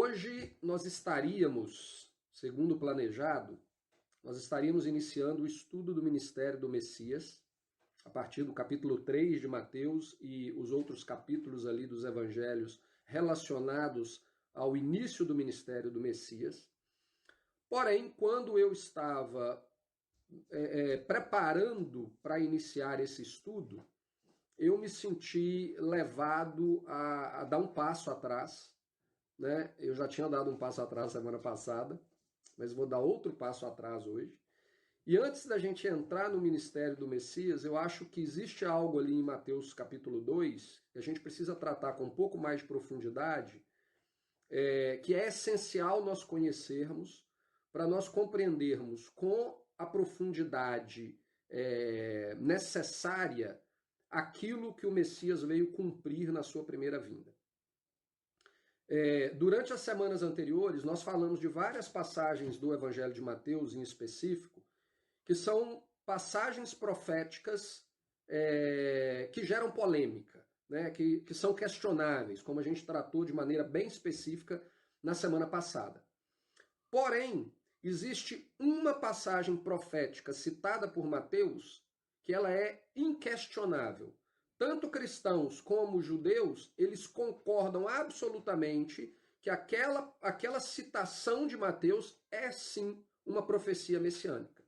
Hoje nós estaríamos, segundo o planejado, nós estaríamos iniciando o estudo do ministério do Messias, a partir do capítulo 3 de Mateus e os outros capítulos ali dos evangelhos relacionados ao início do ministério do Messias. Porém, quando eu estava preparando para iniciar esse estudo, eu me senti levado a dar um passo atrás, né? Eu já tinha dado um passo atrás semana passada, mas vou dar outro passo atrás hoje. E antes da gente entrar no ministério do Messias, eu acho que existe algo ali em Mateus capítulo 2, que a gente precisa tratar com um pouco mais de profundidade, que é essencial nós conhecermos para nós compreendermos com a profundidade necessária aquilo que o Messias veio cumprir na sua primeira vinda. Durante as semanas anteriores, nós falamos de várias passagens do Evangelho de Mateus, em específico, que são passagens proféticas que geram polêmica, né? que são questionáveis, como a gente tratou de maneira bem específica na semana passada. Porém, existe uma passagem profética citada por Mateus que ela é inquestionável. Tanto cristãos como judeus, eles concordam absolutamente que aquela citação de Mateus é sim uma profecia messiânica.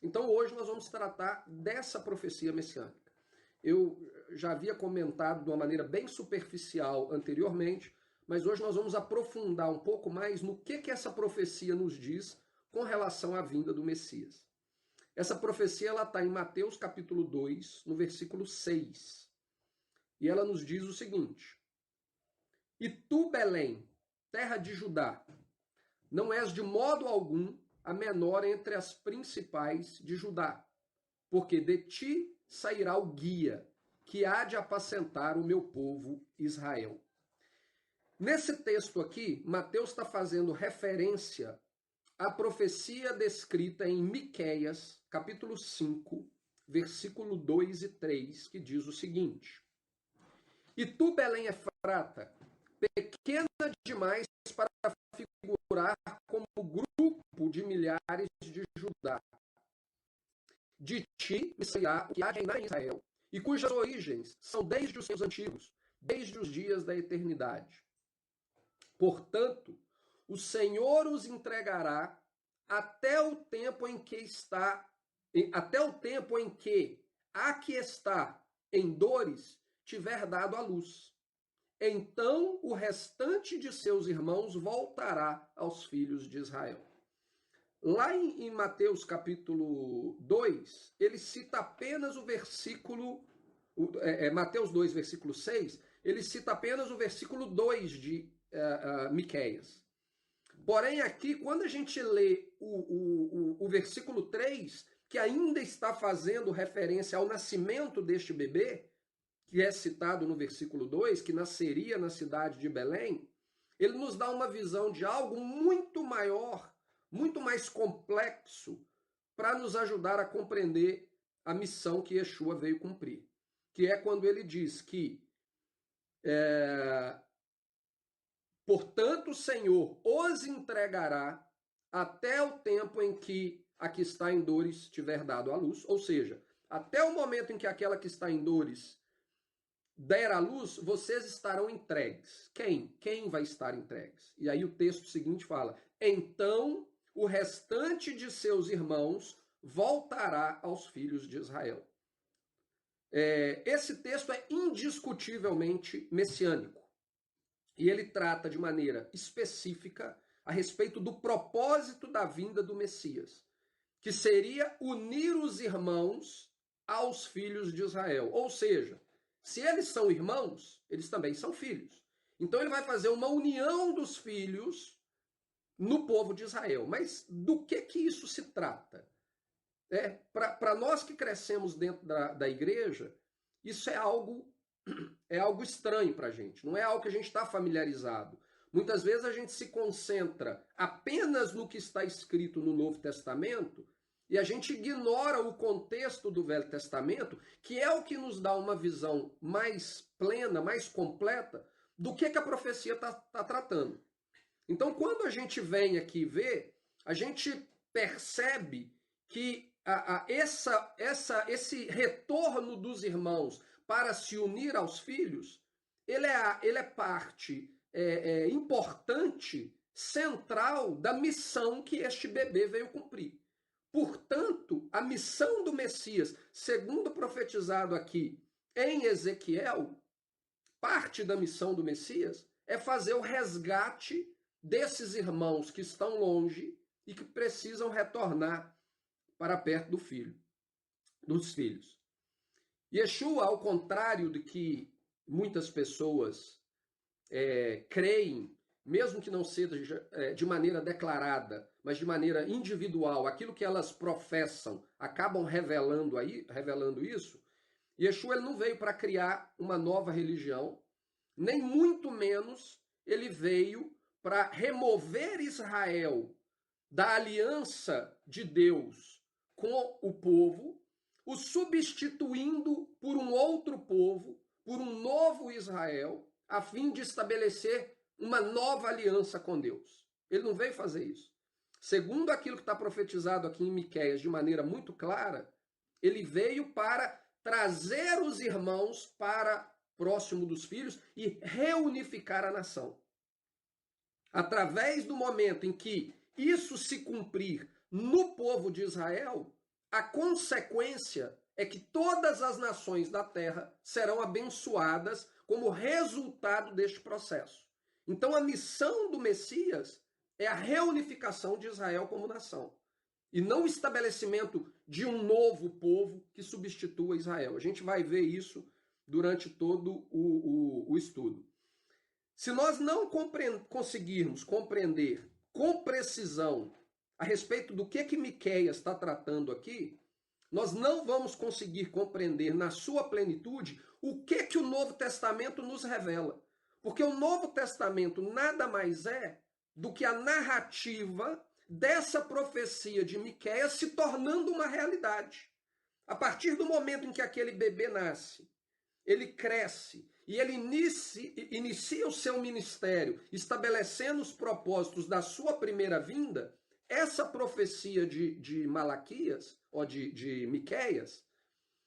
Então hoje nós vamos tratar dessa profecia messiânica. Eu já havia comentado de uma maneira bem superficial anteriormente, mas hoje nós vamos aprofundar um pouco mais no que essa profecia nos diz com relação à vinda do Messias. Essa profecia está em Mateus capítulo 2, no versículo 6. E ela nos diz o seguinte: E tu, Belém, terra de Judá, não és de modo algum a menor entre as principais de Judá, porque de ti sairá o guia, que há de apacentar o meu povo Israel. Nesse texto aqui, Mateus está fazendo referência à profecia descrita em Miqueias, capítulo 5, versículo 2 e 3, que diz o seguinte: E tu, Belém Efrata, pequena demais para figurar como grupo de milhares de Judá. De ti me sairá o que há de reinar em Israel, e cujas origens são desde os seus antigos, desde os dias da eternidade. Portanto, o Senhor os entregará até o tempo em que a que está em dores tiver dado à luz. Então o restante de seus irmãos voltará aos filhos de Israel. Lá em Mateus capítulo 2, ele cita apenas o versículo, Mateus 2, versículo 6, ele cita apenas o versículo 2 de Miqueias. Porém, aqui, quando a gente lê o versículo 3, que ainda está fazendo referência ao nascimento deste bebê, que é citado no versículo 2, que nasceria na cidade de Belém, ele nos dá uma visão de algo muito maior, muito mais complexo, para nos ajudar a compreender a missão que Yeshua veio cumprir. Que é quando ele diz que portanto, o Senhor os entregará até o tempo em que a que está em dores tiver dado à luz, ou seja, até o momento em que aquela que está em dores der à luz, vocês estarão entregues. Quem? Quem vai estar entregues? E aí o texto seguinte fala: então o restante de seus irmãos voltará aos filhos de Israel. Esse texto é indiscutivelmente messiânico. E ele trata de maneira específica a respeito do propósito da vinda do Messias, que seria unir os irmãos aos filhos de Israel. Ou seja, se eles são irmãos, eles também são filhos. Então ele vai fazer uma união dos filhos no povo de Israel. Mas do que isso se trata? Para nós que crescemos dentro da igreja, isso é algo estranho para a gente, não é algo que a gente está familiarizado. Muitas vezes a gente se concentra apenas no que está escrito no Novo Testamento e a gente ignora o contexto do Velho Testamento, que é o que nos dá uma visão mais plena, mais completa do que a profecia está tratando. Então, quando a gente vem aqui ver, a gente percebe que esse retorno dos irmãos para se unir aos filhos, ele é parte importante, central da missão que este bebê veio cumprir. Portanto, a missão do Messias, segundo profetizado aqui em Ezequiel, parte da missão do Messias é fazer o resgate desses irmãos que estão longe e que precisam retornar para perto dos filhos. Yeshua, ao contrário de que muitas pessoas creem, mesmo que não seja de maneira declarada, mas de maneira individual, aquilo que elas professam acabam revelando isso. Yeshua ele não veio para criar uma nova religião, nem muito menos ele veio para remover Israel da aliança de Deus com o povo, o substituindo por um outro povo, por um novo Israel, a fim de estabelecer uma nova aliança com Deus. Ele não veio fazer isso. Segundo aquilo que está profetizado aqui em Miqueias de maneira muito clara, ele veio para trazer os irmãos para próximo dos filhos e reunificar a nação. Através do momento em que isso se cumprir no povo de Israel, a consequência é que todas as nações da terra serão abençoadas como resultado deste processo. Então a missão do Messias é a reunificação de Israel como nação, e não o estabelecimento de um novo povo que substitua Israel. A gente vai ver isso durante todo o estudo. Se nós não conseguirmos compreender com precisão a respeito do que Miqueias está tratando aqui, nós não vamos conseguir compreender na sua plenitude o que o Novo Testamento nos revela. Porque o Novo Testamento nada mais é do que a narrativa dessa profecia de Miqueias se tornando uma realidade. A partir do momento em que aquele bebê nasce, ele cresce e ele inicia o seu ministério, estabelecendo os propósitos da sua primeira vinda, essa profecia de Malaquias, ou de Miqueias,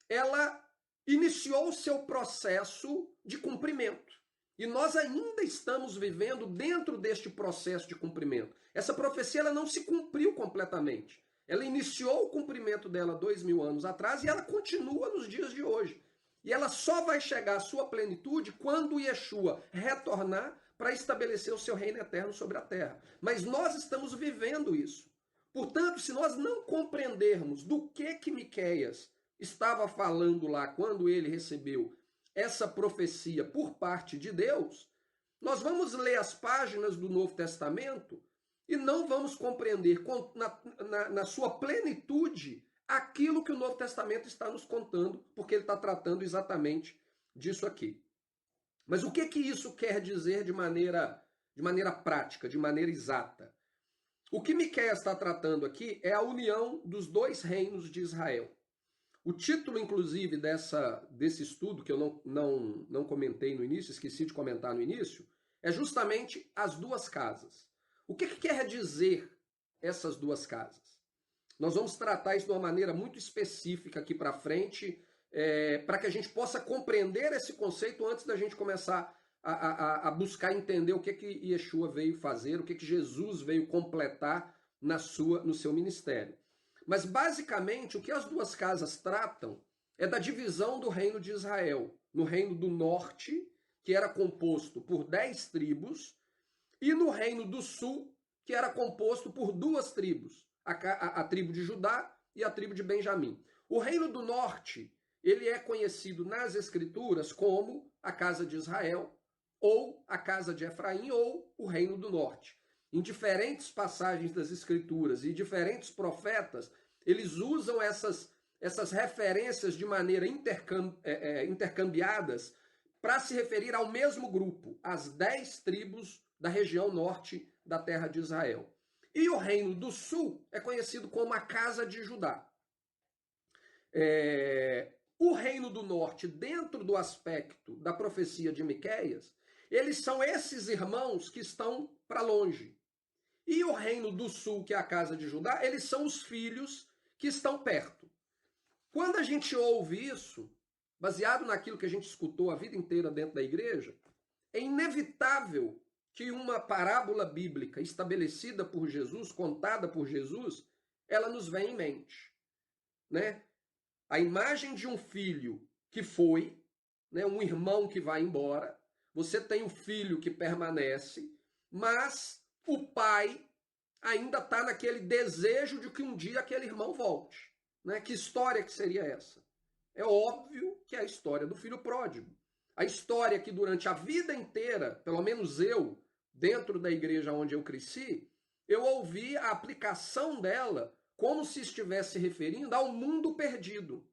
ela iniciou o seu processo de cumprimento. E nós ainda estamos vivendo dentro deste processo de cumprimento. Essa profecia ela não se cumpriu completamente. Ela iniciou o cumprimento dela 2000 anos atrás e ela continua nos dias de hoje. E ela só vai chegar à sua plenitude quando Yeshua retornar para estabelecer o seu reino eterno sobre a terra. Mas nós estamos vivendo isso. Portanto, se nós não compreendermos do que Miqueias estava falando lá quando ele recebeu essa profecia por parte de Deus, nós vamos ler as páginas do Novo Testamento e não vamos compreender na sua plenitude aquilo que o Novo Testamento está nos contando, porque ele está tratando exatamente disso aqui. Mas o que isso quer dizer de maneira prática, de maneira exata? O que Miqueias está tratando aqui é a união dos dois reinos de Israel. O título, inclusive, desse estudo, que eu não comentei no início, esqueci de comentar no início, é justamente as duas casas. O que quer dizer essas duas casas? Nós vamos tratar isso de uma maneira muito específica aqui para frente, para que a gente possa compreender esse conceito antes da gente começar a buscar entender o que Yeshua veio fazer, o que Jesus veio completar no seu ministério. Mas, basicamente, o que as duas casas tratam é da divisão do reino de Israel. No reino do norte, que era composto por 10 tribos, e no reino do sul, que era composto por 2 tribos, a tribo de Judá e a tribo de Benjamim. O reino do norte, ele é conhecido nas escrituras como a casa de Israel, ou a casa de Efraim, ou o reino do norte. Em diferentes passagens das escrituras e diferentes profetas, eles usam essas referências de maneira intercambiadas para se referir ao mesmo grupo, as 10 tribos da região norte da terra de Israel. E o reino do sul é conhecido como a casa de Judá. O reino do norte, dentro do aspecto da profecia de Miqueias, eles são esses irmãos que estão para longe. E o reino do sul, que é a casa de Judá, eles são os filhos que estão perto. Quando a gente ouve isso, baseado naquilo que a gente escutou a vida inteira dentro da igreja, é inevitável que uma parábola bíblica estabelecida por Jesus, contada por Jesus, ela nos venha em mente, né? A imagem de um filho que foi, né, um irmão que vai embora, você tem o filho que permanece, mas o pai ainda está naquele desejo de que um dia aquele irmão volte. Né? Que história que seria essa? É óbvio que é a história do filho pródigo. A história que durante a vida inteira, pelo menos eu, dentro da igreja onde eu cresci, eu ouvi a aplicação dela como se estivesse referindo ao mundo perdido.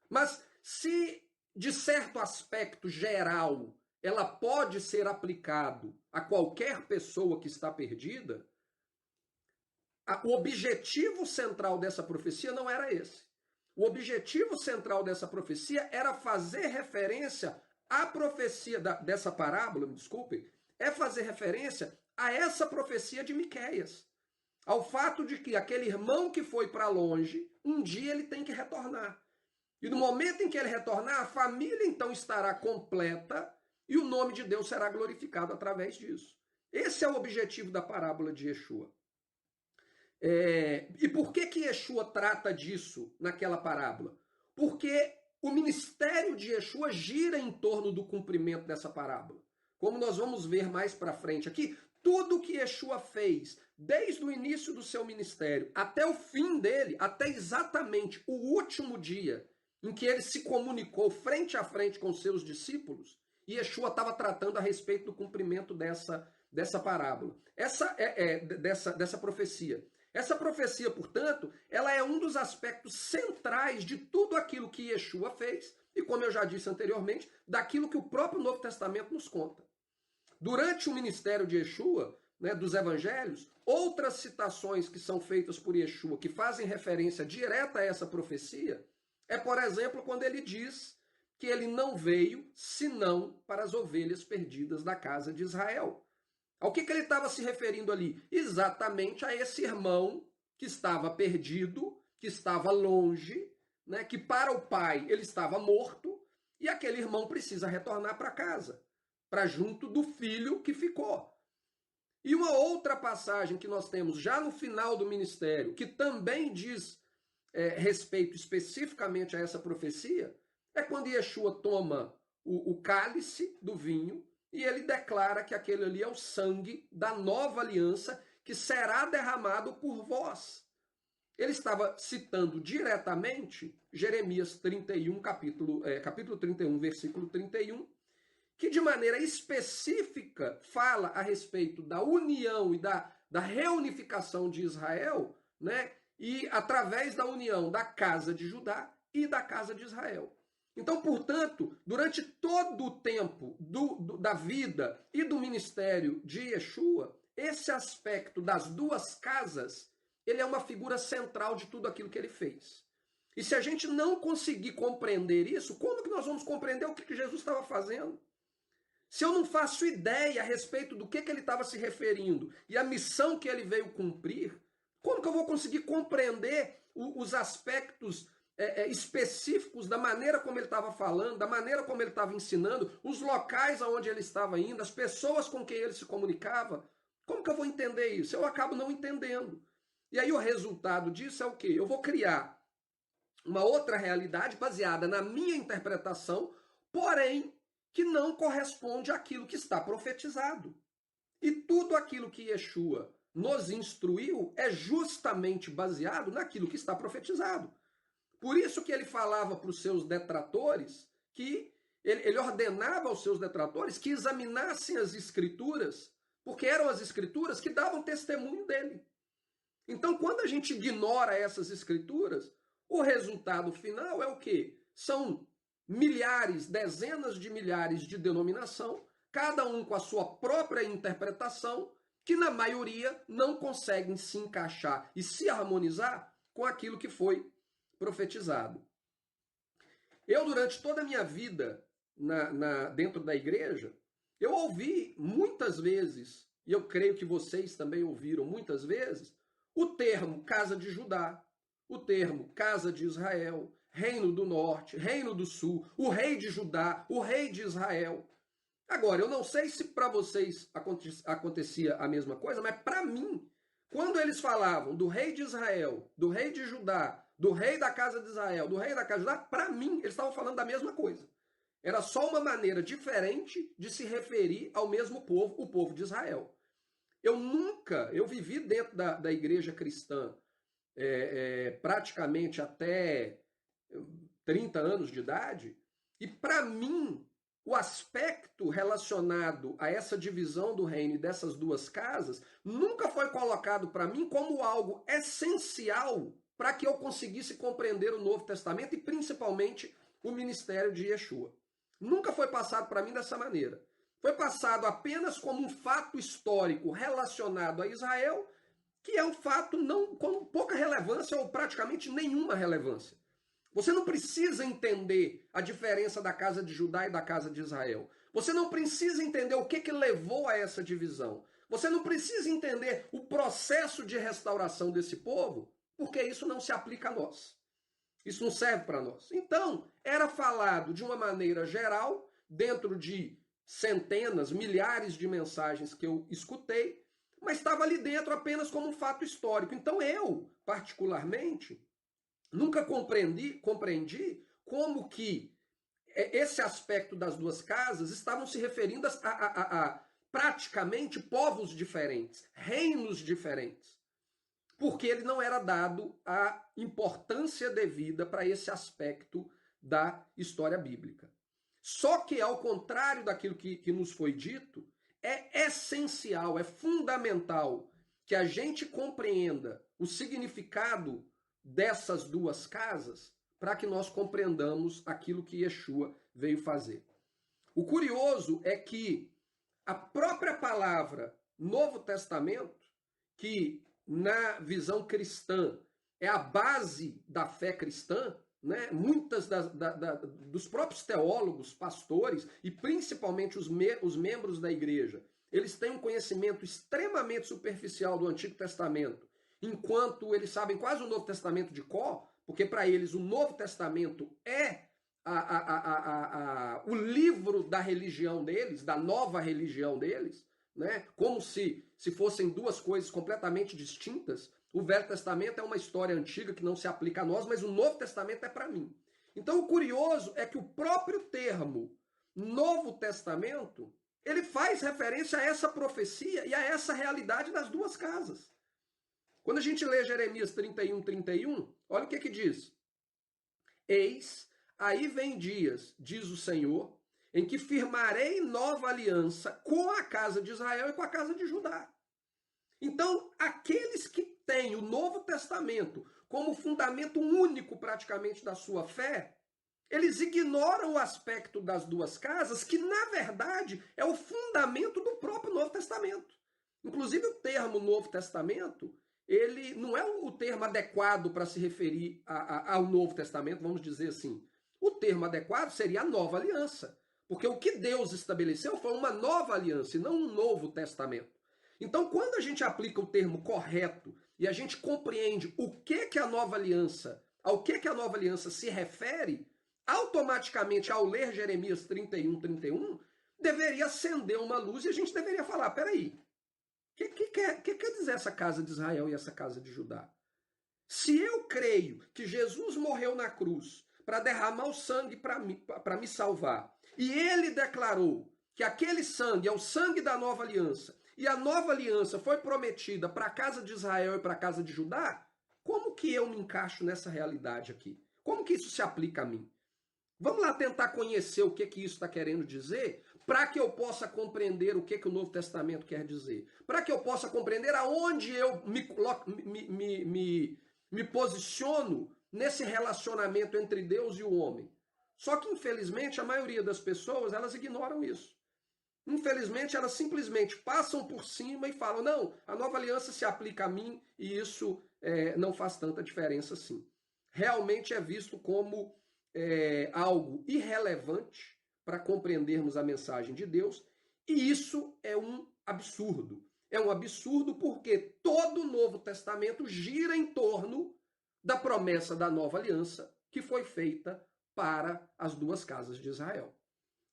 Mas se, de certo aspecto geral, ela pode ser aplicado a qualquer pessoa que está perdida, o objetivo central dessa profecia não era esse. O objetivo central dessa profecia era fazer referência à profecia dessa parábola, me desculpem, é fazer referência a essa profecia de Miqueias. Ao fato de que aquele irmão que foi para longe, um dia ele tem que retornar. E no momento em que ele retornar, a família então estará completa e o nome de Deus será glorificado através disso. Esse é o objetivo da parábola de Yeshua. E por que Yeshua trata disso naquela parábola? Porque o ministério de Yeshua gira em torno do cumprimento dessa parábola. Como nós vamos ver mais para frente aqui, tudo que Yeshua fez, desde o início do seu ministério até o fim dele, até exatamente o último dia em que ele se comunicou frente a frente com seus discípulos, Yeshua estava tratando a respeito do cumprimento dessa parábola, dessa profecia. Essa profecia, portanto, ela é um dos aspectos centrais de tudo aquilo que Yeshua fez e, como eu já disse anteriormente, daquilo que o próprio Novo Testamento nos conta. Durante o ministério de Yeshua, né, dos evangelhos, outras citações que são feitas por Yeshua, que fazem referência direta a essa profecia, é, por exemplo, quando ele diz que ele não veio senão para as ovelhas perdidas da casa de Israel. Ao que ele estava se referindo ali? Exatamente a esse irmão que estava perdido, que estava longe, né, que para o pai ele estava morto, e aquele irmão precisa retornar para casa, para junto do filho que ficou. E uma outra passagem que nós temos já no final do ministério, que também diz respeito especificamente a essa profecia, é quando Yeshua toma o cálice do vinho e ele declara que aquele ali é o sangue da nova aliança que será derramado por vós. Ele estava citando diretamente Jeremias 31, capítulo 31, versículo 31, que de maneira específica fala a respeito da união e da reunificação de Israel, né? E através da união da casa de Judá e da casa de Israel. Então, portanto, durante todo o tempo da vida e do ministério de Yeshua, esse aspecto das duas casas, ele é uma figura central de tudo aquilo que ele fez. E se a gente não conseguir compreender isso, como que nós vamos compreender o que Jesus estava fazendo? Se eu não faço ideia a respeito do que ele estava se referindo e a missão que ele veio cumprir, como que eu vou conseguir compreender os aspectos específicos da maneira como ele estava falando, da maneira como ele estava ensinando, os locais aonde ele estava indo, as pessoas com quem ele se comunicava? Como que eu vou entender isso? Eu acabo não entendendo. E aí o resultado disso é o quê? Eu vou criar uma outra realidade baseada na minha interpretação, porém que não corresponde àquilo que está profetizado. E tudo aquilo que Yeshua nos instruiu é justamente baseado naquilo que está profetizado. Por isso que ele falava para os seus detratores, que ele ordenava aos seus detratores que examinassem as escrituras, porque eram as escrituras que davam testemunho dele. Então, quando a gente ignora essas escrituras, o resultado final é o quê? São milhares, dezenas de milhares de denominação, cada um com a sua própria interpretação, que na maioria não conseguem se encaixar e se harmonizar com aquilo que foi profetizado. Eu, durante toda a minha vida dentro da igreja, Eu ouvi muitas vezes, e eu creio que vocês também ouviram muitas vezes, o termo casa de Judá, o termo casa de Israel, reino do norte, reino do sul, o rei de Judá, o rei de Israel. Agora, eu não sei se para vocês acontecia a mesma coisa, mas para mim, quando eles falavam do rei de Israel, do rei de Judá, do rei da casa de Israel, do rei da casa de Judá, para mim, eles estavam falando da mesma coisa. Era só uma maneira diferente de se referir ao mesmo povo, o povo de Israel. Eu vivi dentro da igreja cristã praticamente até 30 anos de idade, e para mim, o aspecto relacionado a essa divisão do reino e dessas duas casas nunca foi colocado para mim como algo essencial para que eu conseguisse compreender o Novo Testamento e principalmente o ministério de Yeshua. Nunca foi passado para mim dessa maneira. Foi passado apenas como um fato histórico relacionado a Israel, que é um fato não com pouca relevância ou praticamente nenhuma relevância. Você não precisa entender a diferença da casa de Judá e da casa de Israel. Você não precisa entender o que levou a essa divisão. Você não precisa entender o processo de restauração desse povo, porque isso não se aplica a nós. Isso não serve para nós. Então, era falado de uma maneira geral, dentro de centenas, milhares de mensagens que eu escutei, mas estava ali dentro apenas como um fato histórico. Então, eu, particularmente, nunca compreendi como que esse aspecto das duas casas estavam se referindo a praticamente povos diferentes, reinos diferentes, porque ele não era dado a importância devida para esse aspecto da história bíblica. Só que, ao contrário daquilo que nos foi dito, é essencial, é fundamental que a gente compreenda o significado dessas duas casas para que nós compreendamos aquilo que Yeshua veio fazer. O curioso é que a própria palavra Novo Testamento, que na visão cristã é a base da fé cristã, né? Muitas dos próprios teólogos, pastores e principalmente os membros da igreja, eles têm um conhecimento extremamente superficial do Antigo Testamento, enquanto eles sabem quase o Novo Testamento de cor, porque para eles o Novo Testamento é o livro da religião deles, da nova religião deles, né? Como se fossem duas coisas completamente distintas. O Velho Testamento é uma história antiga que não se aplica a nós, mas o Novo Testamento é para mim. Então o curioso é que o próprio termo Novo Testamento, ele faz referência a essa profecia e a essa realidade das duas casas. Quando a gente lê Jeremias 31, olha o que diz. Eis, aí vem dias, diz o Senhor, em que firmarei nova aliança com a casa de Israel e com a casa de Judá. Então, aqueles que têm o Novo Testamento como fundamento único praticamente da sua fé, eles ignoram o aspecto das duas casas, que na verdade é o fundamento do próprio Novo Testamento. Inclusive o termo Novo Testamento, ele não é o termo adequado para se referir ao Novo Testamento, vamos dizer assim. O termo adequado seria a nova aliança. Porque o que Deus estabeleceu foi uma nova aliança e não um novo testamento. Então, quando a gente aplica o termo correto e a gente compreende o que a nova aliança, ao que a nova aliança se refere, automaticamente, ao ler Jeremias 31, deveria acender uma luz e a gente deveria falar, peraí, o que quer dizer essa casa de Israel e essa casa de Judá? Se eu creio que Jesus morreu na cruz para derramar o sangue para me salvar, e ele declarou que aquele sangue é o sangue da nova aliança, e a nova aliança foi prometida para a casa de Israel e para a casa de Judá, como que eu me encaixo nessa realidade aqui? Como que isso se aplica a mim? Vamos lá tentar conhecer o que isso está querendo dizer, para que eu possa compreender o que o Novo Testamento quer dizer. Para que eu possa compreender aonde eu me posiciono nesse relacionamento entre Deus e o homem. Só que, infelizmente, a maioria das pessoas, elas ignoram isso. Infelizmente, elas simplesmente passam por cima e falam, não, a nova aliança se aplica a mim e isso não faz tanta diferença assim. Realmente é visto como algo irrelevante para compreendermos a mensagem de Deus E isso é um absurdo. É um absurdo porque todo o Novo Testamento gira em torno da promessa da nova aliança que foi feita para as duas casas de Israel.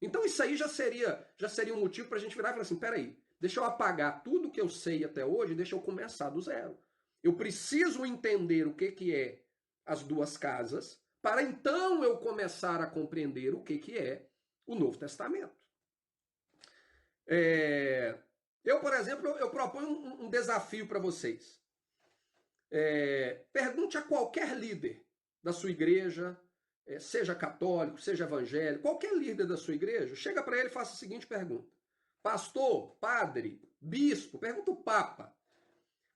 Então isso aí já seria um motivo para a gente virar e falar assim, peraí, deixa eu apagar tudo que eu sei até hoje, deixa eu começar do zero. Eu preciso entender o que é as duas casas, para então eu começar a compreender o que é o Novo Testamento. Eu, por exemplo, eu proponho um desafio para vocês. Pergunte a qualquer líder da sua igreja, seja católico, seja evangélico, qualquer líder da sua igreja, chega para ele e faça a seguinte pergunta. Pastor, padre, bispo, pergunta o Papa.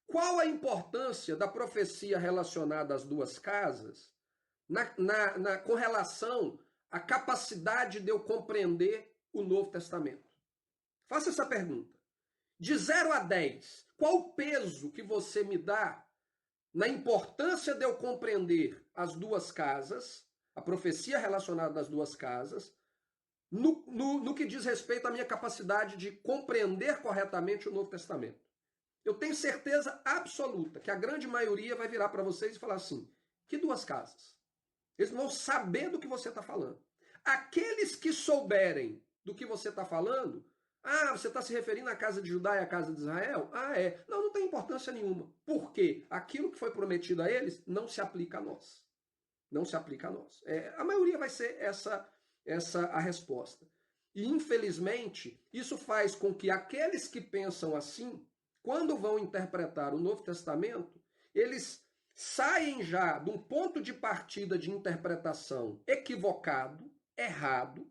Qual a importância da profecia relacionada às duas casas com relação à capacidade de eu compreender o Novo Testamento? Faça essa pergunta. De 0 a 10, qual o peso que você me dá na importância de eu compreender as duas casas, a profecia relacionada às duas casas, no que diz respeito à minha capacidade de compreender corretamente o Novo Testamento? Eu tenho certeza absoluta que a grande maioria vai virar para vocês e falar assim, que duas casas? Eles vão saber do que você está falando. Aqueles que souberem do que você está falando, você está se referindo à casa de Judá e à casa de Israel? É. Não tem importância nenhuma. Por quê? Aquilo que foi prometido a eles não se aplica a nós. Não se aplica a nós. A maioria vai ser essa a resposta. E, infelizmente, isso faz com que aqueles que pensam assim, quando vão interpretar o Novo Testamento, eles saem já de um ponto de partida de interpretação equivocado, errado,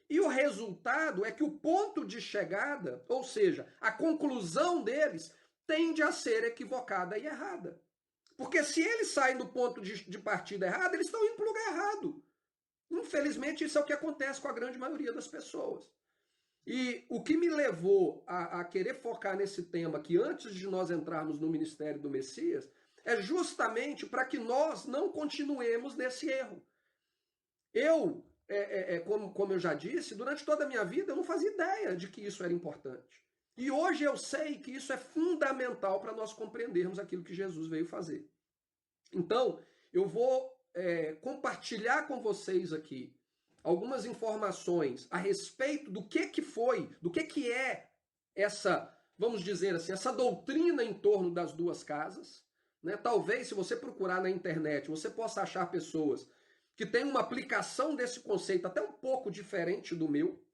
e o resultado é que o ponto de chegada, ou seja, a conclusão deles, tende a ser equivocada e errada. Porque se eles saem do ponto de partida errado, eles estão indo para o lugar errado. Infelizmente, isso é o que acontece com a grande maioria das pessoas. E o que me levou a querer focar nesse tema, que antes de nós entrarmos no ministério do Messias, é justamente para que nós não continuemos nesse erro. Eu, como eu já disse, durante toda a minha vida eu não fazia ideia de que isso era importante. E hoje eu sei que isso é fundamental para nós compreendermos aquilo que Jesus veio fazer. Então, eu vou compartilhar com vocês aqui algumas informações a respeito do que foi, do que é essa, vamos dizer assim, essa doutrina em torno das duas casas. Né? Talvez, se você procurar na internet, você possa achar pessoas que têm uma aplicação desse conceito até um pouco diferente do meu,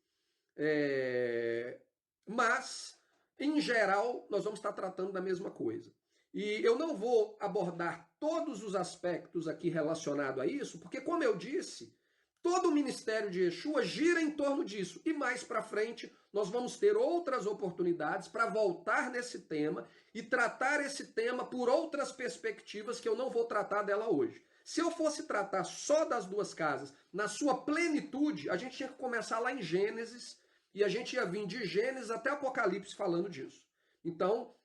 mas, em geral, nós vamos estar tratando da mesma coisa. E eu não vou abordar todos os aspectos aqui relacionados a isso, porque, como eu disse, todo o ministério de Yeshua gira em torno disso. E mais para frente, nós vamos ter outras oportunidades para voltar nesse tema e tratar esse tema por outras perspectivas que eu não vou tratar dela hoje. Se eu fosse tratar só das duas casas, na sua plenitude, a gente tinha que começar lá em Gênesis, e a gente ia vir de Gênesis até Apocalipse falando disso. Então,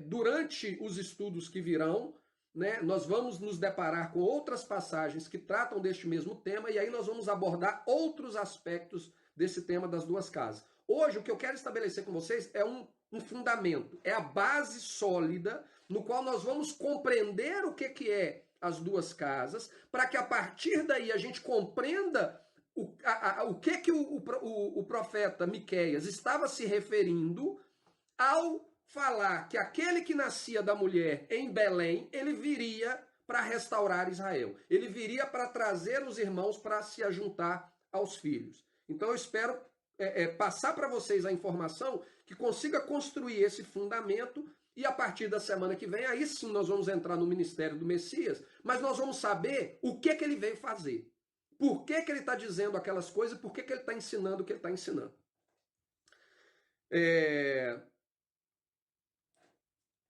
durante os estudos que virão, né, nós vamos nos deparar com outras passagens que tratam deste mesmo tema, e aí nós vamos abordar outros aspectos desse tema das duas casas. Hoje, o que eu quero estabelecer com vocês é um fundamento, é a base sólida no qual nós vamos compreender o que é as duas casas, para que a partir daí a gente compreenda o que o profeta Miqueias estava se referindo ao falar que aquele que nascia da mulher em Belém, ele viria para restaurar Israel. Ele viria para trazer os irmãos para se ajuntar aos filhos. Então eu espero passar para vocês a informação que consiga construir esse fundamento, e a partir da semana que vem, aí sim nós vamos entrar no ministério do Messias, mas nós vamos saber o que ele veio fazer. Por que ele está dizendo aquelas coisas, por que ele está ensinando o que ele está ensinando.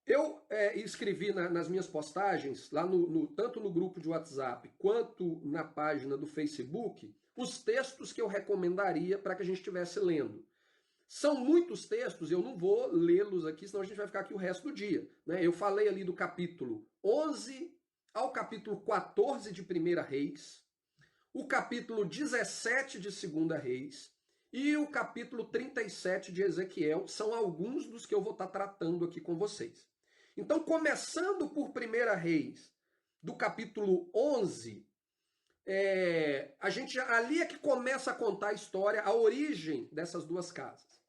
Eu escrevi nas minhas postagens, lá tanto no grupo de WhatsApp quanto na página do Facebook, os textos que eu recomendaria para que a gente estivesse lendo. São muitos textos, eu não vou lê-los aqui, senão a gente vai ficar aqui o resto do dia. Né? Eu falei ali do capítulo 11 ao capítulo 14 de 1 Reis, o capítulo 17 de 2 Reis e o capítulo 37 de Ezequiel são alguns dos que eu vou estar tratando aqui com vocês. Então, começando por 1 Reis, do capítulo 11, ali é que começa a contar a história, a origem dessas duas casas.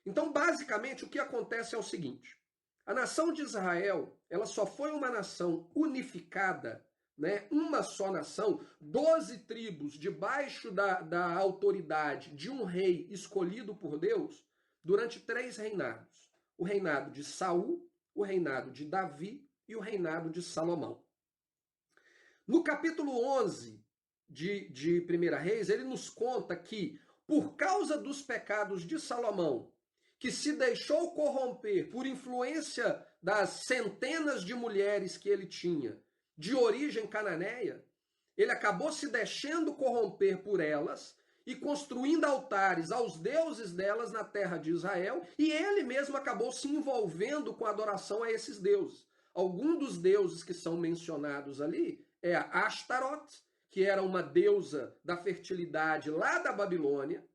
Então, basicamente, o que acontece é o seguinte: a nação de Israel, ela só foi uma nação unificada, né, uma só nação, 12 tribos debaixo da autoridade de um rei escolhido por Deus, durante 3 reinados. O reinado de Saul, o reinado de Davi e o reinado de Salomão. No capítulo 11 de 1 Reis, ele nos conta que, por causa dos pecados de Salomão, que se deixou corromper por influência das centenas de mulheres que ele tinha, de origem cananeia, ele acabou se deixando corromper por elas e construindo altares aos deuses delas na terra de Israel, e ele mesmo acabou se envolvendo com a adoração a esses deuses. Alguns dos deuses que são mencionados ali é a Ashtaroth, que era uma deusa da fertilidade lá da Babilônia,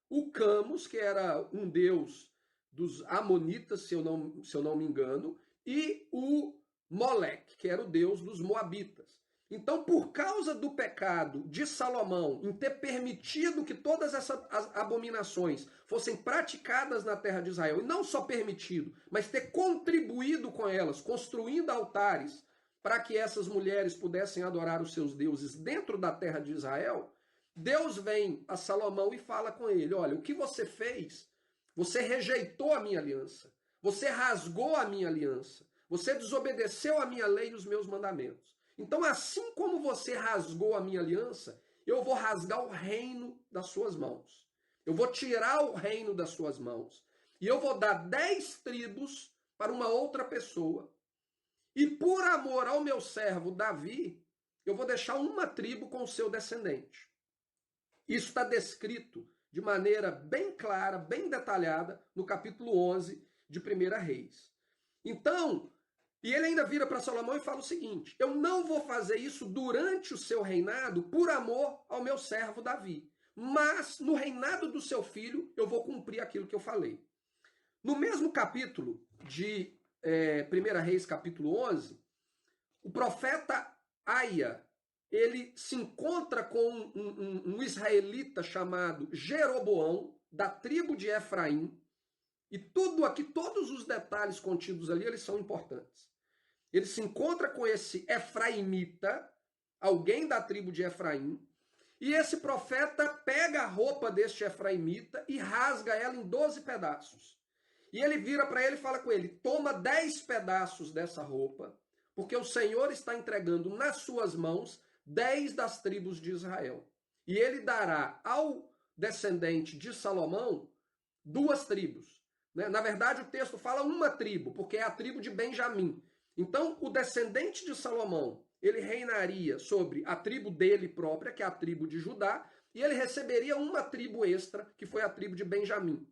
o Camus, que era um deus dos Amonitas, se eu não me engano, e o Molec, que era o deus dos Moabitas. Então, por causa do pecado de Salomão em ter permitido que todas essas abominações fossem praticadas na terra de Israel, e não só permitido, mas ter contribuído com elas, construindo altares para que essas mulheres pudessem adorar os seus deuses dentro da terra de Israel, Deus vem a Salomão e fala com ele: olha, o que você fez, você rejeitou a minha aliança, você rasgou a minha aliança, você desobedeceu a minha lei e os meus mandamentos. Então, assim como você rasgou a minha aliança, eu vou rasgar o reino das suas mãos. Eu vou tirar o reino das suas mãos. E eu vou dar 10 tribos para uma outra pessoa. E por amor ao meu servo Davi, eu vou deixar uma tribo com o seu descendente. Isso está descrito de maneira bem clara, bem detalhada, no capítulo 11 de 1 Reis. Então, e ele ainda vira para Salomão e fala o seguinte: eu não vou fazer isso durante o seu reinado por amor ao meu servo Davi, mas no reinado do seu filho eu vou cumprir aquilo que eu falei. No mesmo capítulo de 1 Reis, capítulo 11, o profeta Aia, ele se encontra com um israelita chamado Jeroboão, da tribo de Efraim, e tudo aqui, todos os detalhes contidos ali, eles são importantes. Ele se encontra com esse efraimita, alguém da tribo de Efraim, e esse profeta pega a roupa deste efraimita e rasga ela em 12 pedaços. E ele vira para ele e fala com ele: toma 10 pedaços dessa roupa, porque o Senhor está entregando nas suas mãos 10 das tribos de Israel. E ele dará ao descendente de Salomão 2 tribos. Na verdade, o texto fala uma tribo, porque é a tribo de Benjamim. Então, o descendente de Salomão, ele reinaria sobre a tribo dele própria, que é a tribo de Judá, e ele receberia uma tribo extra, que foi a tribo de Benjamim.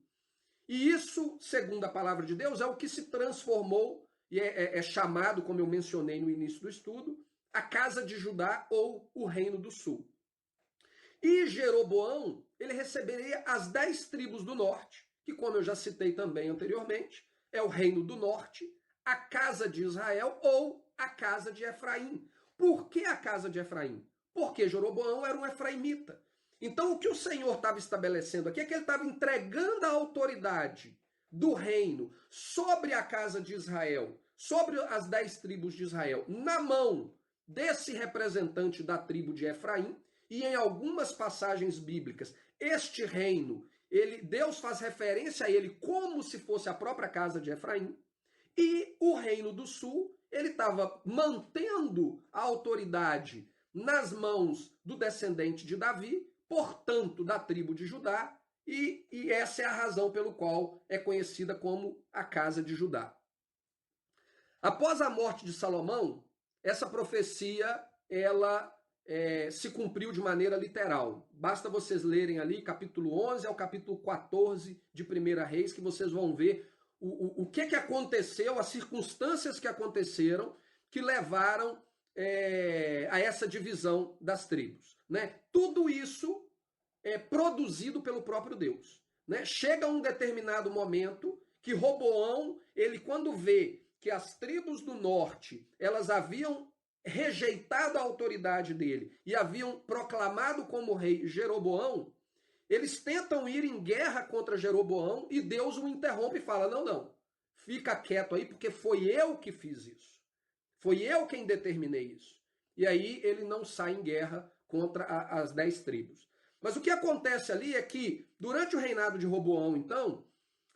E isso, segundo a palavra de Deus, é o que se transformou, e é chamado, como eu mencionei no início do estudo, a casa de Judá ou o reino do sul. E Jeroboão, ele receberia as 10 tribos do norte, que, como eu já citei também anteriormente, é o reino do norte, a casa de Israel ou a casa de Efraim. Por que a casa de Efraim? Porque Jeroboão era um efraimita. Então, o que o Senhor estava estabelecendo aqui é que ele estava entregando a autoridade do reino sobre a casa de Israel, sobre as 10 tribos de Israel, na mão desse representante da tribo de Efraim, e em algumas passagens bíblicas, este reino, Deus faz referência a ele como se fosse a própria casa de Efraim, e o reino do sul, ele estava mantendo a autoridade nas mãos do descendente de Davi, portanto, da tribo de Judá, e essa é a razão pelo qual é conhecida como a casa de Judá. Após a morte de Salomão, essa profecia, ela se cumpriu de maneira literal. Basta vocês lerem ali capítulo 11 ao capítulo 14 de 1 Reis, que vocês vão ver o que aconteceu, as circunstâncias que aconteceram, que levaram a essa divisão das tribos. Né? Tudo isso produzido pelo próprio Deus. Né? Chega um determinado momento que Roboão, ele quando vê que as tribos do norte, elas haviam rejeitado a autoridade dele e haviam proclamado como rei Jeroboão, eles tentam ir em guerra contra Jeroboão e Deus o interrompe e fala, não, não, fica quieto aí porque foi eu que fiz isso. Foi eu quem determinei isso. E aí ele não sai em guerra contra as 10 tribos. Mas o que acontece ali é que, durante o reinado de Roboão, então,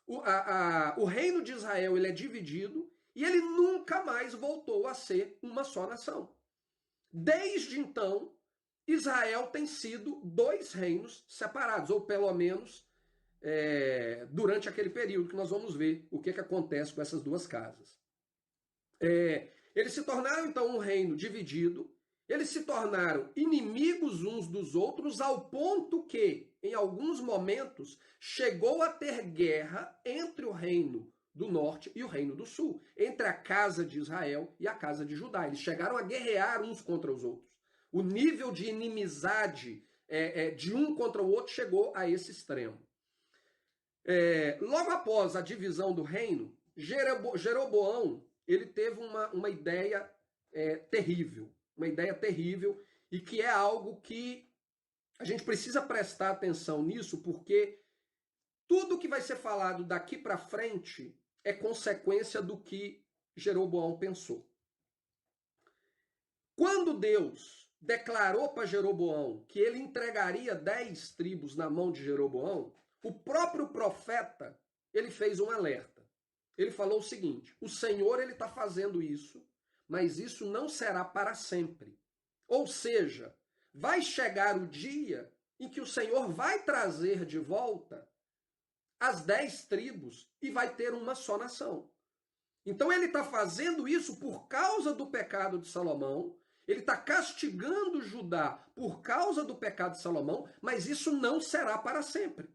o reino de Israel ele é dividido e ele nunca mais voltou a ser uma só nação. Desde então, Israel tem sido 2 reinos separados, ou pelo menos durante aquele período que nós vamos ver o que acontece com essas 2 casas. Eles se tornaram, então, um reino dividido, eles se tornaram inimigos uns dos outros, ao ponto que, em alguns momentos, chegou a ter guerra entre o reino do norte e o reino do sul, entre a casa de Israel e a casa de Judá. Eles chegaram a guerrear uns contra os outros. O nível de inimizade de um contra o outro chegou a esse extremo. Logo após a divisão do reino, Jeroboão ele teve uma ideia terrível. Uma ideia terrível e que é algo que a gente precisa prestar atenção nisso, porque tudo que vai ser falado daqui para frente é consequência do que Jeroboão pensou. Quando Deus declarou para Jeroboão que ele entregaria 10 tribos na mão de Jeroboão, o próprio profeta ele fez um alerta. Ele falou o seguinte, o Senhor ele está fazendo isso, mas isso não será para sempre. Ou seja, vai chegar o dia em que o Senhor vai trazer de volta as 10 tribos e vai ter uma só nação. Então ele está fazendo isso por causa do pecado de Salomão, ele está castigando Judá por causa do pecado de Salomão, mas isso não será para sempre.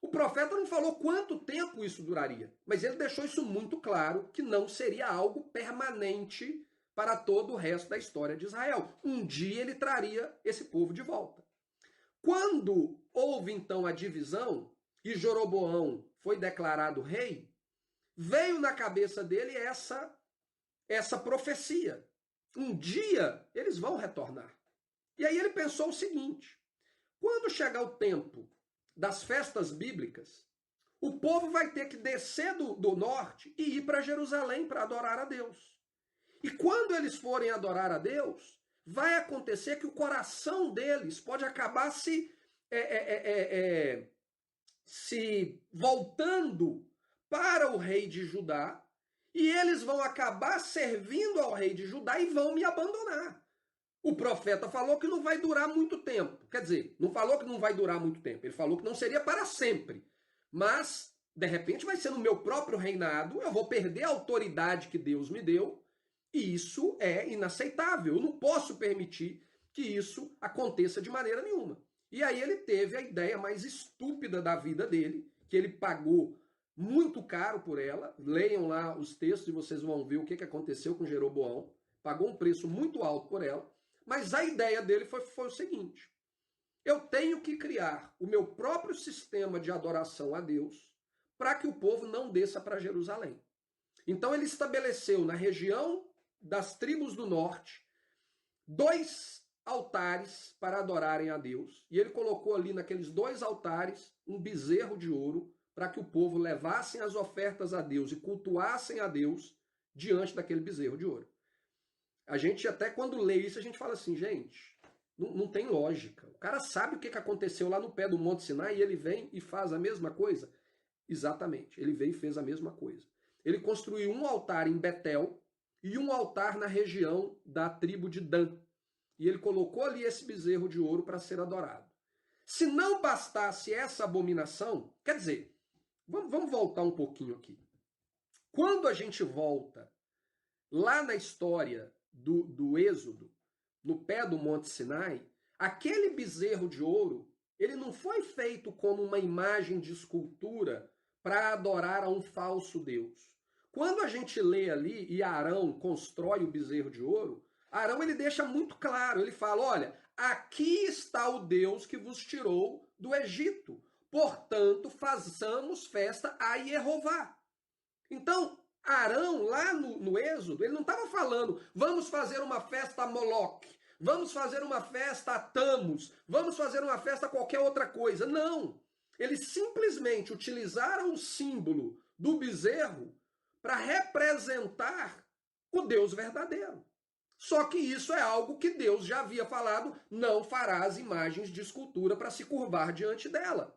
O profeta não falou quanto tempo isso duraria, mas ele deixou isso muito claro, que não seria algo permanente para todo o resto da história de Israel. Um dia ele traria esse povo de volta. Quando houve então a divisão e Jeroboão foi declarado rei, veio na cabeça dele essa profecia. Um dia eles vão retornar. E aí ele pensou o seguinte, quando chegar o tempo das festas bíblicas, o povo vai ter que descer do norte e ir para Jerusalém para adorar a Deus. E quando eles forem adorar a Deus, vai acontecer que o coração deles pode acabar se voltando para o rei de Judá, e eles vão acabar servindo ao rei de Judá e vão me abandonar. O profeta falou que não vai durar muito tempo. Quer dizer, não falou que não vai durar muito tempo, ele falou que não seria para sempre. Mas, de repente, vai ser no meu próprio reinado, eu vou perder a autoridade que Deus me deu, e isso é inaceitável. Eu não posso permitir que isso aconteça de maneira nenhuma. E aí ele teve a ideia mais estúpida da vida dele, que ele pagou muito caro por ela. Leiam lá os textos e vocês vão ver o que aconteceu com Jeroboão. Pagou um preço muito alto por ela. Mas a ideia dele foi o seguinte, eu tenho que criar o meu próprio sistema de adoração a Deus para que o povo não desça para Jerusalém. Então ele estabeleceu na região das tribos do norte 2 altares para adorarem a Deus. E ele colocou ali naqueles 2 altares um bezerro de ouro para que o povo levassem as ofertas a Deus e cultuassem a Deus diante daquele bezerro de ouro. A gente até quando lê isso, a gente fala assim, gente, não tem lógica. O cara sabe o que aconteceu lá no pé do Monte Sinai e ele vem e faz a mesma coisa? Exatamente, ele veio e fez a mesma coisa. Ele construiu um altar em Betel e um altar na região da tribo de Dan. E ele colocou ali esse bezerro de ouro para ser adorado. Se não bastasse essa abominação, quer dizer, vamos voltar um pouquinho aqui. Quando a gente volta lá na história do Êxodo, no pé do Monte Sinai, aquele bezerro de ouro, ele não foi feito como uma imagem de escultura para adorar a um falso Deus. Quando a gente lê ali e Arão constrói o bezerro de ouro, Arão ele deixa muito claro, ele fala, olha, aqui está o Deus que vos tirou do Egito. Portanto, façamos festa a Jeová. Então, Arão, lá no Êxodo, ele não estava falando, vamos fazer uma festa a Moloque, vamos fazer uma festa a Tamus, vamos fazer uma festa a qualquer outra coisa. Não. Eles simplesmente utilizaram o símbolo do bezerro para representar o Deus verdadeiro. Só que isso é algo que Deus já havia falado, não farás imagens de escultura para se curvar diante dela.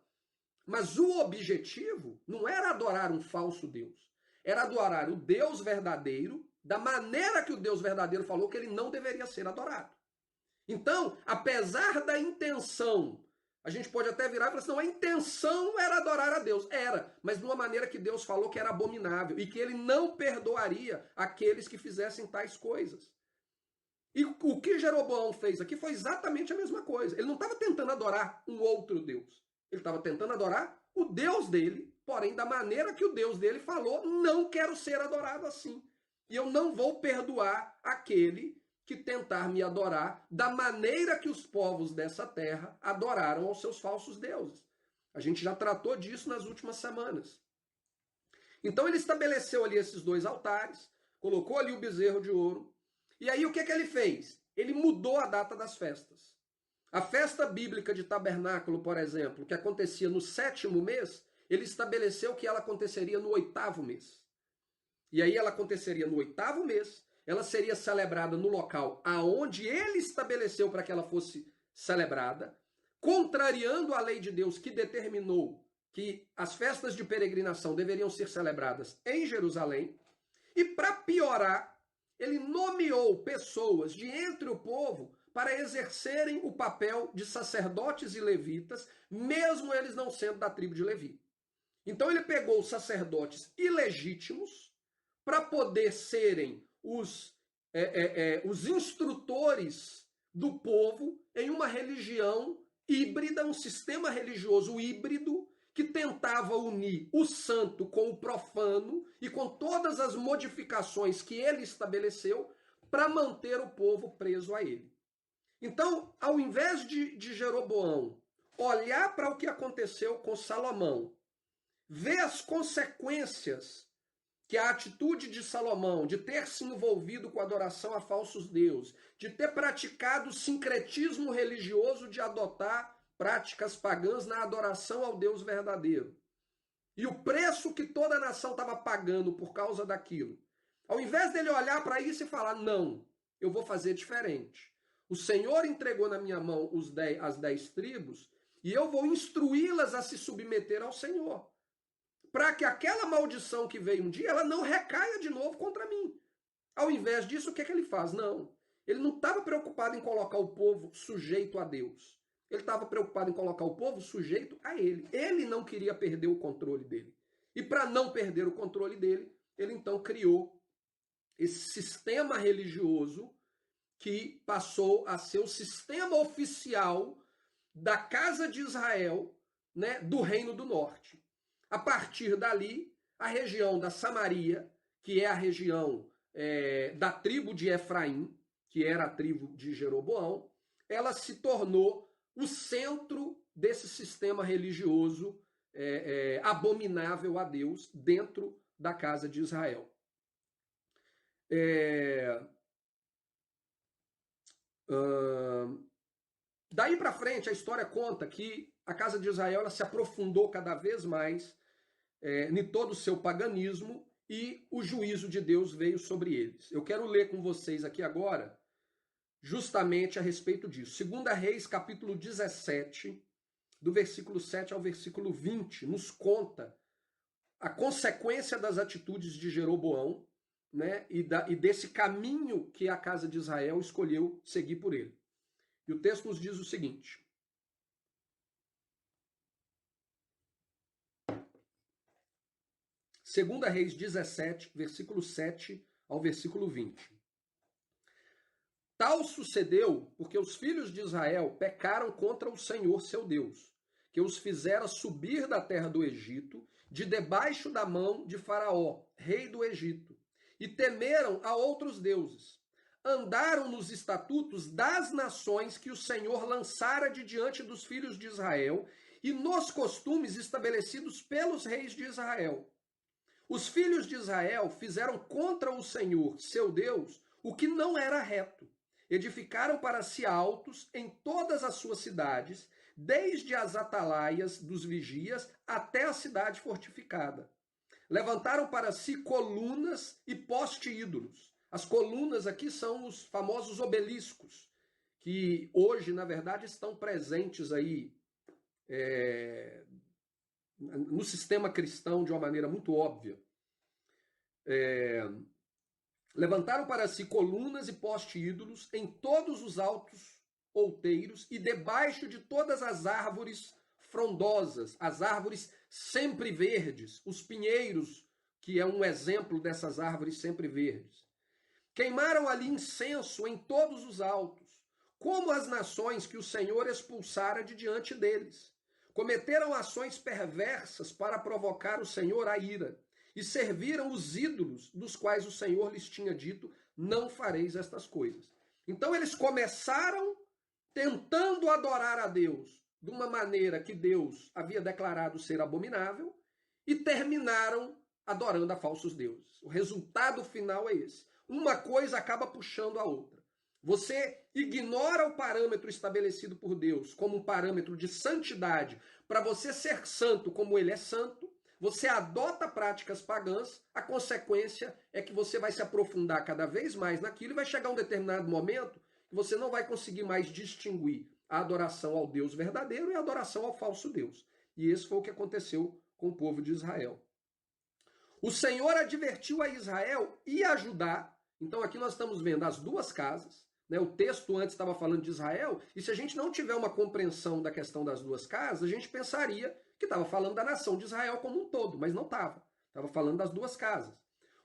Mas o objetivo não era adorar um falso Deus, era adorar o Deus verdadeiro da maneira que o Deus verdadeiro falou que ele não deveria ser adorado. Então, apesar da intenção, a gente pode até virar e falar assim, não, a intenção era adorar a Deus. Era, mas de uma maneira que Deus falou que era abominável e que ele não perdoaria aqueles que fizessem tais coisas. E o que Jeroboão fez aqui foi exatamente a mesma coisa. Ele não estava tentando adorar um outro Deus. Ele estava tentando adorar o Deus dele, porém da maneira que o Deus dele falou, não quero ser adorado assim. E eu não vou perdoar aquele que tentar me adorar da maneira que os povos dessa terra adoraram aos seus falsos deuses. A gente já tratou disso nas últimas semanas. Então ele estabeleceu ali esses dois altares, colocou ali o bezerro de ouro, e aí o que ele fez? Ele mudou a data das festas. A festa bíblica de tabernáculo, por exemplo, que acontecia no 7º mês, ele estabeleceu que ela aconteceria no 8º mês. E aí ela aconteceria no 8º mês, ela seria celebrada no local aonde ele estabeleceu para que ela fosse celebrada, contrariando a lei de Deus que determinou que as festas de peregrinação deveriam ser celebradas em Jerusalém. E para piorar, ele nomeou pessoas de entre o povo para exercerem o papel de sacerdotes e levitas, mesmo eles não sendo da tribo de Levi. Então ele pegou os sacerdotes ilegítimos para poder serem os instrutores do povo em uma religião híbrida, um sistema religioso híbrido, que tentava unir o santo com o profano e com todas as modificações que ele estabeleceu para manter o povo preso a ele. Então, ao invés de Jeroboão olhar para o que aconteceu com Salomão, ver as consequências que a atitude de Salomão, de ter se envolvido com a adoração a falsos deuses, de ter praticado o sincretismo religioso de adotar práticas pagãs na adoração ao Deus verdadeiro, e o preço que toda a nação estava pagando por causa daquilo, ao invés dele olhar para isso e falar, não, eu vou fazer diferente. O Senhor entregou na minha mão as 10 tribos e eu vou instruí-las a se submeter ao Senhor, para que aquela maldição que veio um dia, ela não recaia de novo contra mim. Ao invés disso, o que ele faz? Não, ele não estava preocupado em colocar o povo sujeito a Deus. Ele estava preocupado em colocar o povo sujeito a ele. Ele não queria perder o controle dele. E para não perder o controle dele, ele então criou esse sistema religioso que passou a ser o sistema oficial da casa de Israel, né, do Reino do Norte. A partir dali, a região da Samaria, que é a região da tribo de Efraim, que era a tribo de Jeroboão, ela se tornou o centro desse sistema religioso abominável a Deus dentro da casa de Israel. Daí para frente, a história conta que a casa de Israel ela se aprofundou cada vez mais em todo o seu paganismo e o juízo de Deus veio sobre eles. Eu quero ler com vocês aqui agora justamente a respeito disso. 2 Reis, capítulo 17, do versículo 7 ao versículo 20, nos conta a consequência das atitudes de Jeroboão, né, e desse caminho que a casa de Israel escolheu seguir por ele. E o texto nos diz o seguinte: Segunda Reis 17, versículo 7 ao versículo 20. Tal sucedeu porque os filhos de Israel pecaram contra o Senhor seu Deus, que os fizera subir da terra do Egito, de debaixo da mão de Faraó, rei do Egito, e temeram a outros deuses. andaram nos estatutos das nações que o Senhor lançara de diante dos filhos de Israel e nos costumes estabelecidos pelos reis de Israel. Os filhos de Israel fizeram contra o Senhor, seu Deus, o que não era reto. Edificaram para si altos em todas as suas cidades, desde as atalaias dos vigias até a cidade fortificada. Levantaram para si colunas e poste-ídolos. As colunas aqui são os famosos obeliscos, que hoje, na verdade, estão presentes aí no sistema cristão de uma maneira muito óbvia. Levantaram para si colunas e poste-ídolos em todos os altos outeiros e debaixo de todas as árvores frondosas, as árvores sempre verdes, os pinheiros, que é um exemplo dessas árvores sempre verdes. Queimaram ali incenso em todos os altos, como as nações que o Senhor expulsara de diante deles. Cometeram ações perversas para provocar o Senhor à ira, e serviram os ídolos dos quais o Senhor lhes tinha dito, não fareis estas coisas. Então eles começaram tentando adorar a Deus de uma maneira que Deus havia declarado ser abominável e terminaram adorando a falsos deuses. O resultado final é esse. Uma coisa acaba puxando a outra. Você ignora o parâmetro estabelecido por Deus como um parâmetro de santidade para você ser santo como ele é santo. Você adota práticas pagãs, a consequência é que você vai se aprofundar cada vez mais naquilo e vai chegar um determinado momento que você não vai conseguir mais distinguir a adoração ao Deus verdadeiro e a adoração ao falso Deus. E esse foi o que aconteceu com o povo de Israel. O Senhor advertiu a Israel e a Judá. Então aqui nós estamos vendo as duas casas. Né? O texto antes estava falando de Israel, e se a gente não tiver uma compreensão da questão das duas casas, a gente pensaria que estava falando da nação de Israel como um todo, mas não estava. Estava falando das duas casas.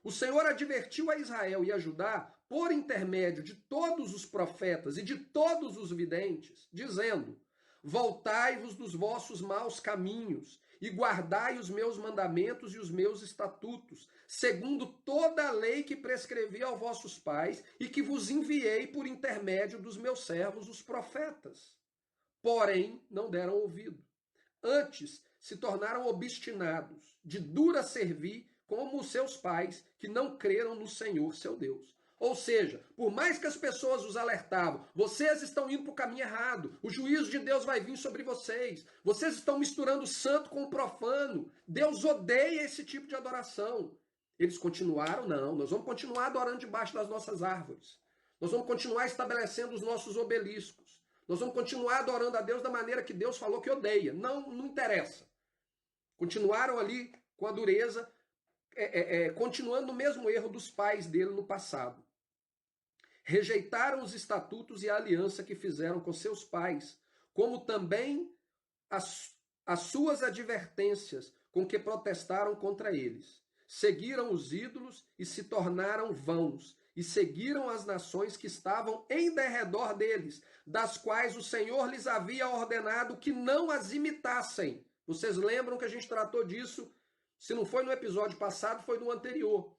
O Senhor advertiu a Israel e a Judá por intermédio de todos os profetas e de todos os videntes, dizendo: voltai-vos dos vossos maus caminhos e guardai os meus mandamentos e os meus estatutos, segundo toda a lei que prescrevi aos vossos pais e que vos enviei por intermédio dos meus servos, os profetas. Porém, não deram ouvido. Antes, se tornaram obstinados, de dura servir, como os seus pais, que não creram no Senhor, seu Deus. Ou seja, por mais que as pessoas os alertavam, vocês estão indo para o caminho errado, o juízo de Deus vai vir sobre vocês, vocês estão misturando o santo com o profano, Deus odeia esse tipo de adoração. Eles continuaram, não, nós vamos continuar adorando debaixo das nossas árvores, nós vamos continuar estabelecendo os nossos obeliscos, nós vamos continuar adorando a Deus da maneira que Deus falou que odeia. Não interessa. Continuaram ali com a dureza, continuando no mesmo erro dos pais dele no passado. Rejeitaram os estatutos e a aliança que fizeram com seus pais, como também as suas advertências com que protestaram contra eles. Seguiram os ídolos e se tornaram vãos, e seguiram as nações que estavam em derredor deles, das quais o Senhor lhes havia ordenado que não as imitassem. Vocês lembram que a gente tratou disso? Se não foi no episódio passado, foi no anterior.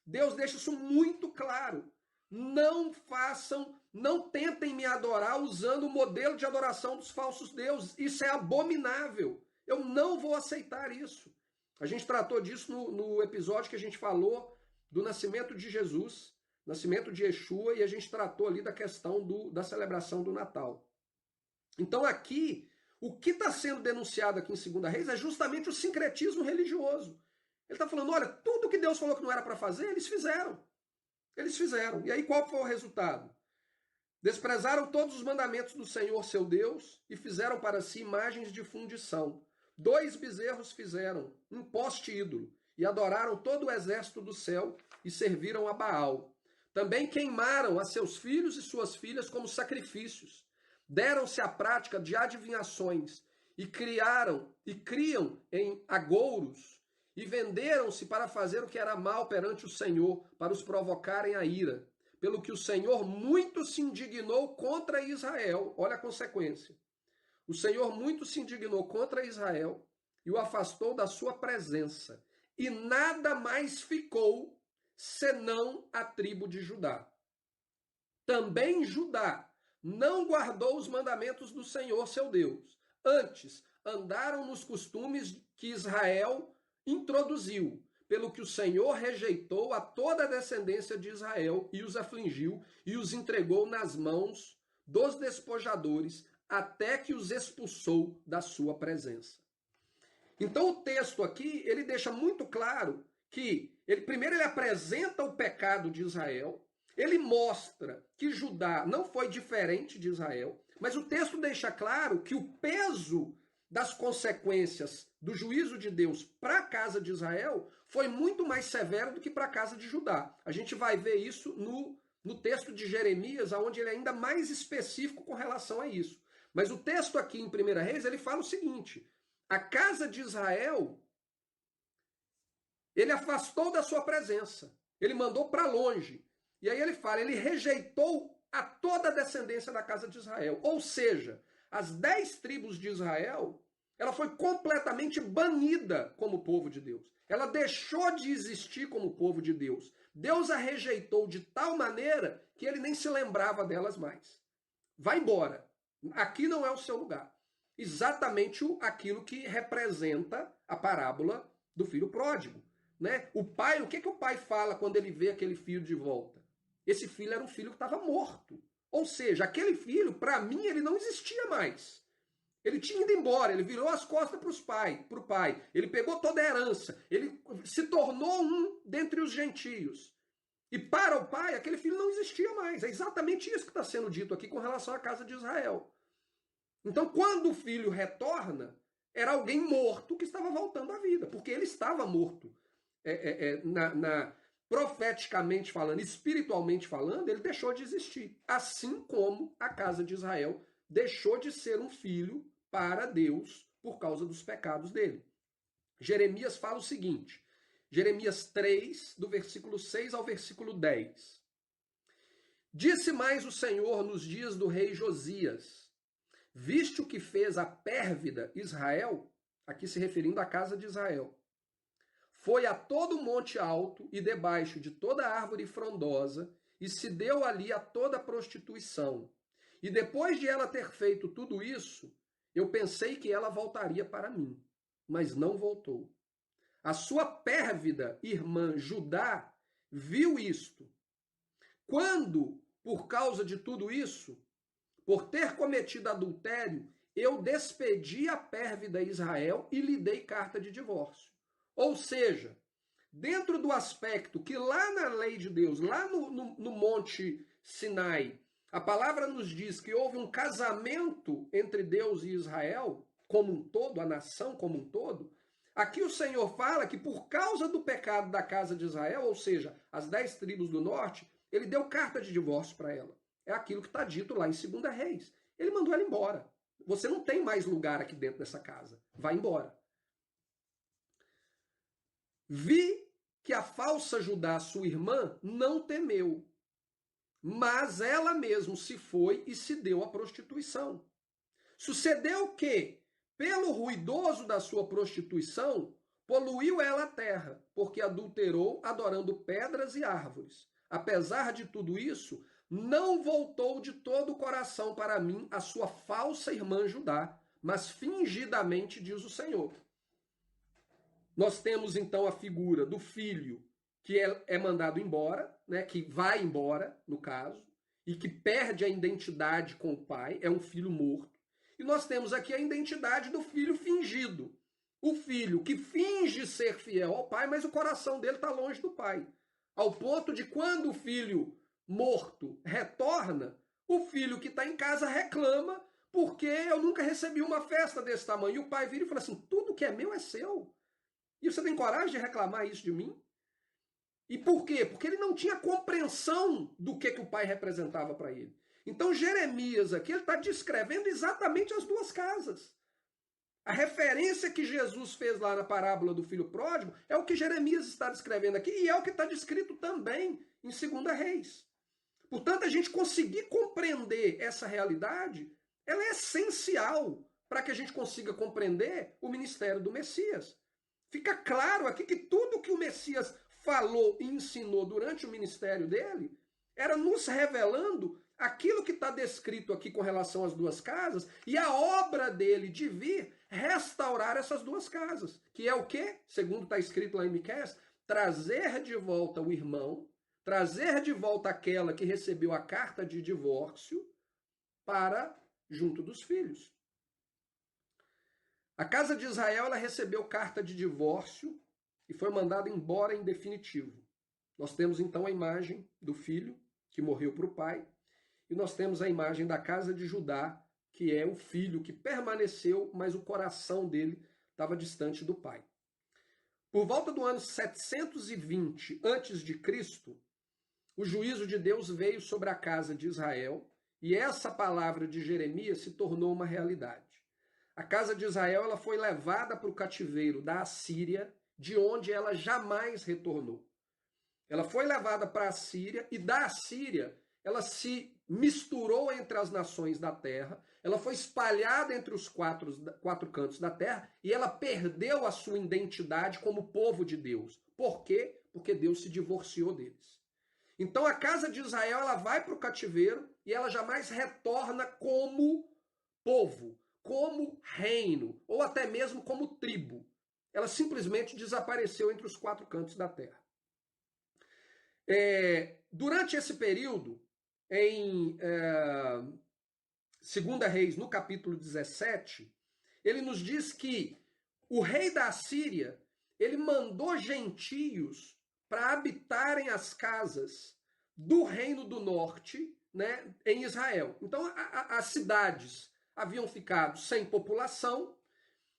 Deus deixa isso muito claro. Não façam, não tentem me adorar usando o modelo de adoração dos falsos deuses. Isso é abominável. Eu não vou aceitar isso. A gente tratou disso no episódio que a gente falou do nascimento de Jesus, nascimento de Yeshua, e a gente tratou ali da questão da celebração do Natal. Então aqui, o que está sendo denunciado aqui em 2 Reis é justamente o sincretismo religioso. Ele está falando, olha, tudo que Deus falou que não era para fazer, eles fizeram. Eles fizeram. E aí qual foi o resultado? Desprezaram todos os mandamentos do Senhor, seu Deus, e fizeram para si imagens de fundição. 2 bezerros fizeram, um poste ídolo, e adoraram todo o exército do céu e serviram a Baal. Também queimaram a seus filhos e suas filhas como sacrifícios. Deram-se à prática de adivinhações e criam em agouros e venderam-se para fazer o que era mal perante o Senhor, para os provocarem a ira. Pelo que o Senhor muito se indignou contra Israel. Olha a consequência. O Senhor muito se indignou contra Israel e o afastou da sua presença. E nada mais ficou senão a tribo de Judá. também Judá não guardou os mandamentos do Senhor seu Deus. Antes, andaram nos costumes que Israel introduziu, pelo que o Senhor rejeitou a toda a descendência de Israel e os afligiu e os entregou nas mãos dos despojadores, até que os expulsou da sua presença. Então o texto aqui, ele deixa muito claro que, primeiro ele apresenta o pecado de Israel, ele mostra que Judá não foi diferente de Israel, mas o texto deixa claro que o peso das consequências do juízo de Deus para a casa de Israel foi muito mais severo do que para a casa de Judá. A gente vai ver isso no texto de Jeremias, onde ele é ainda mais específico com relação a isso. Mas o texto aqui em 1 Reis, ele fala o seguinte: a casa de Israel, ele afastou da sua presença, ele mandou para longe. E aí ele fala, ele rejeitou a toda a descendência da casa de Israel. Ou seja, as 10 tribos de Israel, ela foi completamente banida como povo de Deus. Ela deixou de existir como povo de Deus. Deus a rejeitou de tal maneira que ele nem se lembrava delas mais. Vai embora. Aqui não é o seu lugar. Exatamente aquilo que representa a parábola do filho pródigo, né? O pai, o que o pai fala quando ele vê aquele filho de volta? Esse filho era um filho que estava morto. Ou seja, aquele filho, para mim, ele não existia mais. Ele tinha ido embora, ele virou as costas para o pai. Ele pegou toda a herança, ele se tornou um dentre os gentios. E para o pai, aquele filho não existia mais. É exatamente isso que está sendo dito aqui com relação à casa de Israel. Então, quando o filho retorna, era alguém morto que estava voltando à vida, porque ele estava morto. Profeticamente falando, espiritualmente falando, ele deixou de existir. Assim como a casa de Israel deixou de ser um filho para Deus por causa dos pecados dele. Jeremias fala o seguinte, Jeremias 3, do versículo 6 ao versículo 10. Disse mais o Senhor nos dias do rei Josias: viste o que fez a pérvida Israel? Aqui se referindo à casa de Israel. Foi a todo monte alto e debaixo de toda árvore frondosa, e se deu ali a toda prostituição. E depois de ela ter feito tudo isso, eu pensei que ela voltaria para mim, mas não voltou. A sua pérvida irmã Judá viu isto. Quando, por causa de tudo isso, por ter cometido adultério, eu despedi a pérvida Israel e lhe dei carta de divórcio. Ou seja, dentro do aspecto que lá na lei de Deus, lá no Monte Sinai, a palavra nos diz que houve um casamento entre Deus e Israel, como um todo, a nação como um todo, aqui o Senhor fala que por causa do pecado da casa de Israel, ou seja, as 10 tribos do norte, ele deu carta de divórcio para ela. É aquilo que está dito lá em 2 Reis. Ele mandou ela embora. Você não tem mais lugar aqui dentro dessa casa. Vai embora. Vi que a falsa Judá, sua irmã, não temeu, mas ela mesmo se foi e se deu à prostituição. Sucedeu que, pelo ruidoso da sua prostituição, poluiu ela a terra, porque adulterou adorando pedras e árvores. Apesar de tudo isso, não voltou de todo o coração para mim a sua falsa irmã Judá, mas fingidamente diz o Senhor. Nós temos então a figura do filho que é mandado embora, né, que vai embora, no caso, e que perde a identidade com o pai, é um filho morto. E nós temos aqui a identidade do filho fingido. O filho que finge ser fiel ao pai, mas o coração dele está longe do pai. Ao ponto de quando o filho morto retorna, o filho que está em casa reclama porque eu nunca recebi uma festa desse tamanho. E o pai vira e fala assim, tudo que é meu é seu. E você tem coragem de reclamar isso de mim? E por quê? Porque ele não tinha compreensão do que o pai representava para ele. Então Jeremias aqui ele está descrevendo exatamente as duas casas. A referência que Jesus fez lá na parábola do filho pródigo é o que Jeremias está descrevendo aqui e é o que está descrito também em 2 Reis. Portanto, a gente conseguir compreender essa realidade, ela é essencial para que a gente consiga compreender o ministério do Messias. Fica claro aqui que tudo que o Messias falou e ensinou durante o ministério dele era nos revelando aquilo que está descrito aqui com relação às duas casas e a obra dele de vir restaurar essas duas casas. Que é o quê? Segundo está escrito lá em Miqueias, trazer de volta o irmão, trazer de volta aquela que recebeu a carta de divórcio para junto dos filhos. A casa de Israel ela recebeu carta de divórcio e foi mandada embora em definitivo. Nós temos então a imagem do filho que morreu para o pai e nós temos a imagem da casa de Judá, que é o filho que permaneceu, mas o coração dele estava distante do pai. Por volta do ano 720 a.C., o juízo de Deus veio sobre a casa de Israel e essa palavra de Jeremias se tornou uma realidade. A casa de Israel ela foi levada para o cativeiro da Assíria, de onde ela jamais retornou. Ela foi levada para a Assíria e da Assíria ela se misturou entre as nações da terra, ela foi espalhada entre os quatro cantos da terra e ela perdeu a sua identidade como povo de Deus. Por quê? Porque Deus se divorciou deles. Então a casa de Israel ela vai para o cativeiro e ela jamais retorna como povo, como reino, ou até mesmo como tribo. Ela simplesmente desapareceu entre os quatro cantos da terra. Durante esse período, em 2 Reis, no capítulo 17, ele nos diz que o rei da Assíria, ele mandou gentios para habitarem as casas do reino do norte, né, em Israel. Então, as cidades haviam ficado sem população.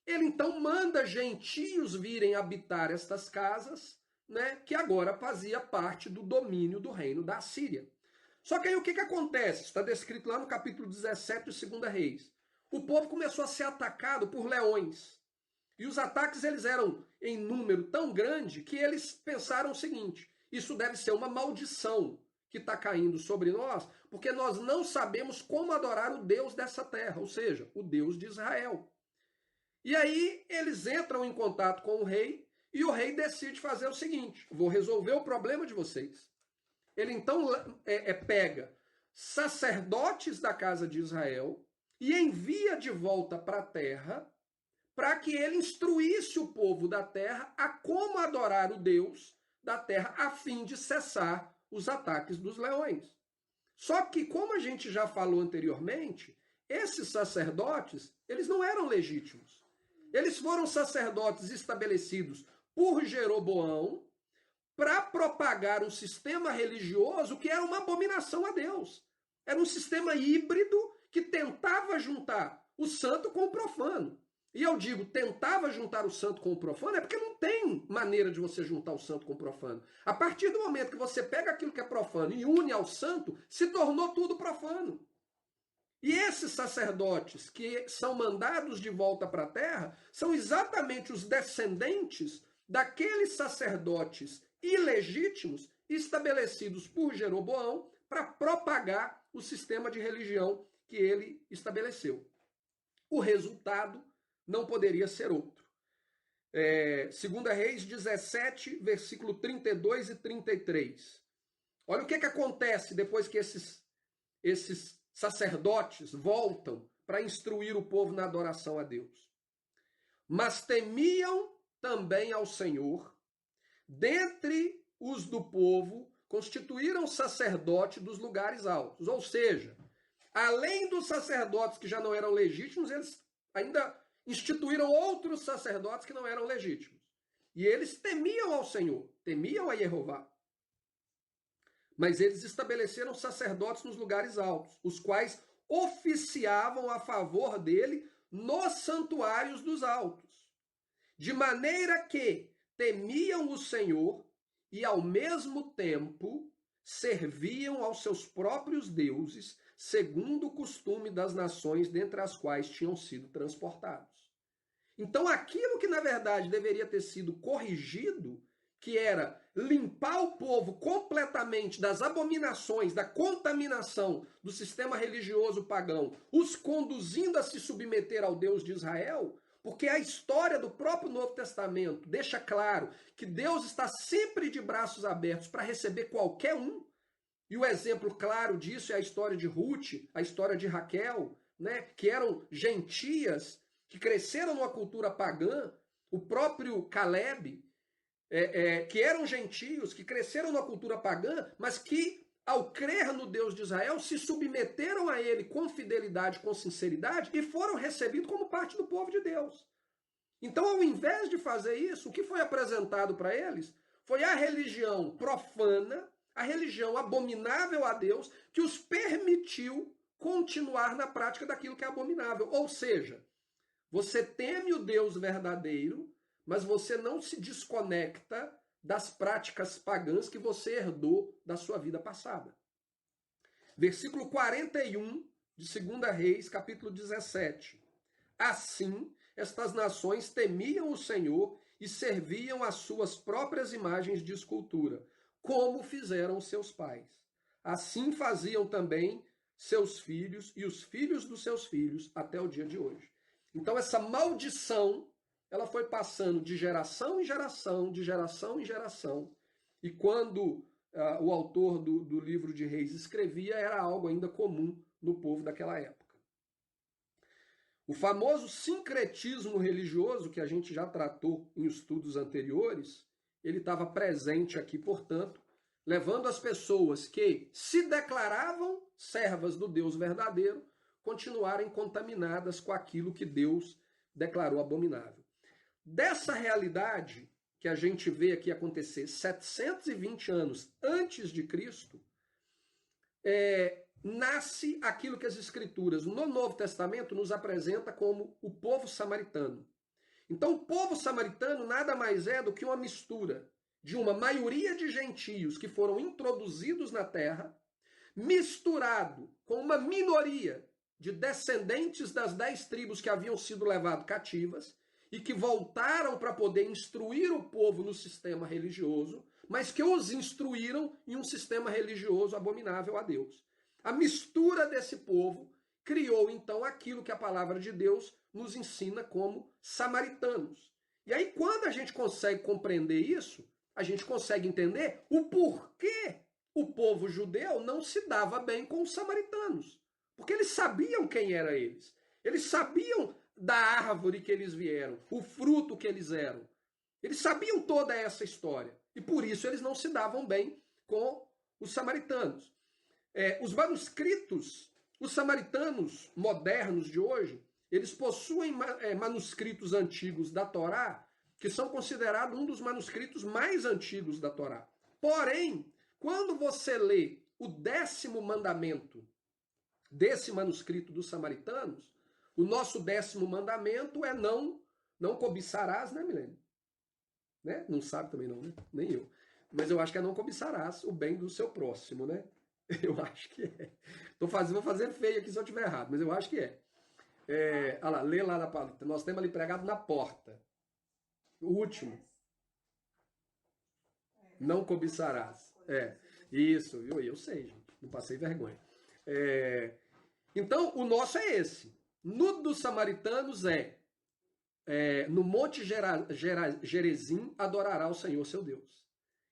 Ele então manda gentios virem habitar estas casas, né, que agora fazia parte do domínio do reino da Assíria. Só que aí o que acontece? Está descrito lá no capítulo 17 de 2 Reis. O povo começou a ser atacado por leões. E os ataques eles eram em número tão grande que eles pensaram o seguinte: isso deve ser uma maldição que está caindo sobre nós, porque nós não sabemos como adorar o Deus dessa terra, ou seja, o Deus de Israel. E aí eles entram em contato com o rei e o rei decide fazer o seguinte: vou resolver o problema de vocês. Ele então pega sacerdotes da casa de Israel e envia de volta para a terra para que ele instruísse o povo da terra a como adorar o Deus da terra a fim de cessar os ataques dos leões. Só que, como a gente já falou anteriormente, esses sacerdotes, eles não eram legítimos. Eles foram sacerdotes estabelecidos por Jeroboão para propagar um sistema religioso que era uma abominação a Deus. Era um sistema híbrido que tentava juntar o santo com o profano. E eu digo, tentava juntar o santo com o profano, é porque não tem maneira de você juntar o santo com o profano. A partir do momento que você pega aquilo que é profano e une ao santo, se tornou tudo profano. E esses sacerdotes que são mandados de volta para a terra são exatamente os descendentes daqueles sacerdotes ilegítimos estabelecidos por Jeroboão para propagar o sistema de religião que ele estabeleceu. O resultado não poderia ser outro. 2 Reis 17, versículo 32 e 33. Olha o que acontece depois que esses sacerdotes voltam para instruir o povo na adoração a Deus. Mas temiam também ao Senhor, dentre os do povo, constituíram sacerdote dos lugares altos. Ou seja, além dos sacerdotes que já não eram legítimos, eles ainda instituíram outros sacerdotes que não eram legítimos. E eles temiam ao Senhor, temiam a Jeová. Mas eles estabeleceram sacerdotes nos lugares altos, os quais oficiavam a favor dele nos santuários dos altos. De maneira que temiam o Senhor e, ao mesmo tempo, serviam aos seus próprios deuses, segundo o costume das nações dentre as quais tinham sido transportados. Então, aquilo que, na verdade, deveria ter sido corrigido, que era limpar o povo completamente das abominações, da contaminação do sistema religioso pagão, os conduzindo a se submeter ao Deus de Israel, porque a história do próprio Novo Testamento deixa claro que Deus está sempre de braços abertos para receber qualquer um. E o exemplo claro disso é a história de Ruth, a história de Raquel, né, que eram gentias, que cresceram numa cultura pagã, o próprio Caleb, que eram gentios, que cresceram numa cultura pagã, mas que, ao crer no Deus de Israel, se submeteram a ele com fidelidade, com sinceridade, e foram recebidos como parte do povo de Deus. Então, ao invés de fazer isso, o que foi apresentado para eles foi a religião profana, a religião abominável a Deus, que os permitiu continuar na prática daquilo que é abominável. Ou seja, você teme o Deus verdadeiro, mas você não se desconecta das práticas pagãs que você herdou da sua vida passada. Versículo 41 de 2 Reis, capítulo 17. Assim, estas nações temiam o Senhor e serviam as suas próprias imagens de escultura, como fizeram seus pais. Assim faziam também seus filhos e os filhos dos seus filhos até o dia de hoje. Então essa maldição, ela foi passando de geração em geração, de geração em geração. E quando o autor do livro de Reis escrevia, era algo ainda comum no povo daquela época. O famoso sincretismo religioso, que a gente já tratou em estudos anteriores, ele estava presente aqui, portanto, levando as pessoas que se declaravam servas do Deus verdadeiro continuarem contaminadas com aquilo que Deus declarou abominável. Dessa realidade que a gente vê aqui acontecer 720 anos antes de Cristo, nasce aquilo que as Escrituras no Novo Testamento nos apresenta como o povo samaritano. Então, o povo samaritano nada mais é do que uma mistura de uma maioria de gentios que foram introduzidos na terra, misturado com uma minoria de descendentes das 10 tribos que haviam sido levadas cativas e que voltaram para poder instruir o povo no sistema religioso, mas que os instruíram em um sistema religioso abominável a Deus. A mistura desse povo criou, então, aquilo que a palavra de Deus nos ensina como samaritanos. E aí, quando a gente consegue compreender isso, a gente consegue entender o porquê o povo judeu não se dava bem com os samaritanos. Porque eles sabiam quem eram eles. Eles sabiam da árvore que eles vieram, o fruto que eles eram. Eles sabiam toda essa história. E por isso eles não se davam bem com os samaritanos. Os manuscritos, os samaritanos modernos de hoje, eles possuem manuscritos antigos da Torá, que são considerados um dos manuscritos mais antigos da Torá. Porém, quando você lê o 10º mandamento desse manuscrito dos samaritanos, o nosso 10º mandamento é não cobiçarás, né, Milene? Né? Não sabe também não, né? Nem eu. Mas eu acho que é não cobiçarás o bem do seu próximo, né? Eu acho que é. Vou fazer feio aqui se eu estiver errado, mas eu acho que é. Olha lá, lê lá na palavra. Nós temos ali pregado na porta. O último. Não cobiçarás. Isso, eu sei, gente. Não passei vergonha. Então, o nosso é esse. No dos samaritanos no Monte Gerizim adorará o Senhor seu Deus.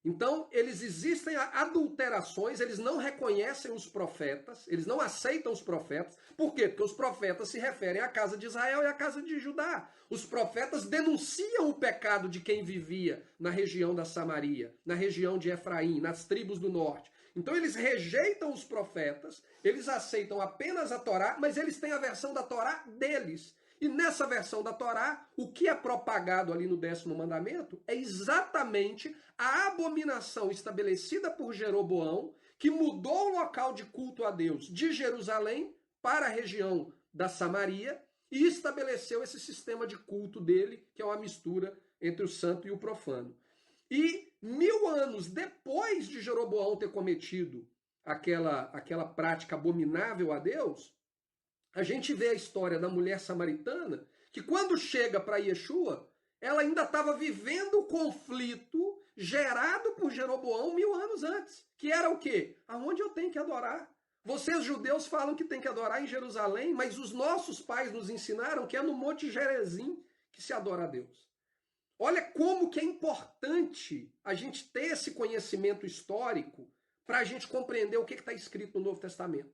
Então, eles existem adulterações, eles não reconhecem os profetas, eles não aceitam os profetas. Por quê? Porque os profetas se referem à casa de Israel e à casa de Judá. Os profetas denunciam o pecado de quem vivia na região da Samaria, na região de Efraim, nas tribos do norte. Então, eles rejeitam os profetas, eles aceitam apenas a Torá, mas eles têm a versão da Torá deles. E nessa versão da Torá, o que é propagado ali no 10º mandamento é exatamente a abominação estabelecida por Jeroboão, que mudou o local de culto a Deus de Jerusalém para a região da Samaria e estabeleceu esse sistema de culto dele, que é uma mistura entre o santo e o profano. E 1000 anos depois de Jeroboão ter cometido aquela prática abominável a Deus, a gente vê a história da mulher samaritana, que quando chega para Yeshua, ela ainda estava vivendo o conflito gerado por Jeroboão 1000 anos antes. Que era o quê? Aonde eu tenho que adorar? Vocês judeus falam que tem que adorar em Jerusalém, mas os nossos pais nos ensinaram que é no Monte Gerizim que se adora a Deus. Olha como que é importante a gente ter esse conhecimento histórico para a gente compreender o que está escrito no Novo Testamento.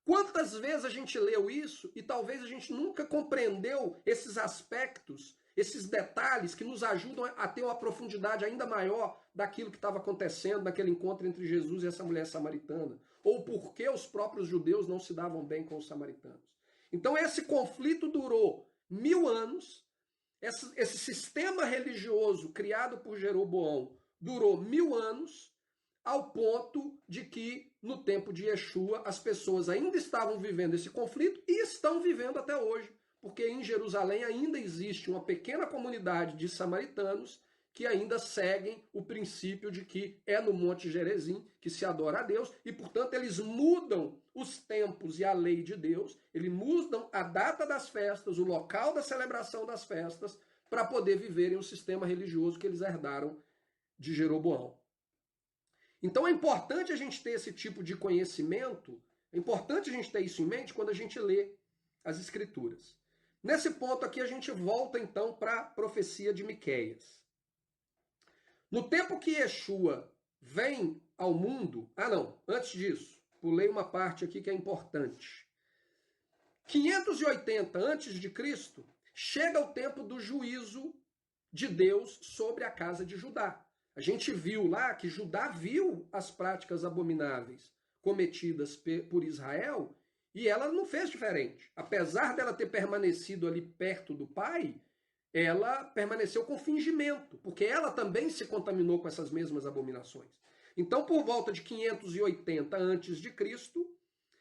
Quantas vezes a gente leu isso e talvez a gente nunca compreendeu esses aspectos, esses detalhes que nos ajudam a ter uma profundidade ainda maior daquilo que estava acontecendo naquele encontro entre Jesus e essa mulher samaritana. Ou por que os próprios judeus não se davam bem com os samaritanos. Então esse conflito durou 1000 anos, esse sistema religioso criado por Jeroboão durou 1000 anos, ao ponto de que, no tempo de Yeshua, as pessoas ainda estavam vivendo esse conflito e estão vivendo até hoje, porque em Jerusalém ainda existe uma pequena comunidade de samaritanos que ainda seguem o princípio de que é no Monte Gerizim que se adora a Deus, e, portanto, eles mudam os tempos e a lei de Deus, eles mudam a data das festas, o local da celebração das festas, para poder viverem o sistema religioso que eles herdaram de Jeroboão. Então é importante a gente ter esse tipo de conhecimento, é importante a gente ter isso em mente quando a gente lê as Escrituras. Nesse ponto aqui a gente volta então para a profecia de Miqueias. No tempo que Yeshua vem ao mundo... antes disso, pulei uma parte aqui que é importante. 580 a.C., chega o tempo do juízo de Deus sobre a casa de Judá. A gente viu lá que Judá viu as práticas abomináveis cometidas por Israel e ela não fez diferente. Apesar dela ter permanecido ali perto do pai, ela permaneceu com fingimento, porque ela também se contaminou com essas mesmas abominações. Então, por volta de 580 a.C.,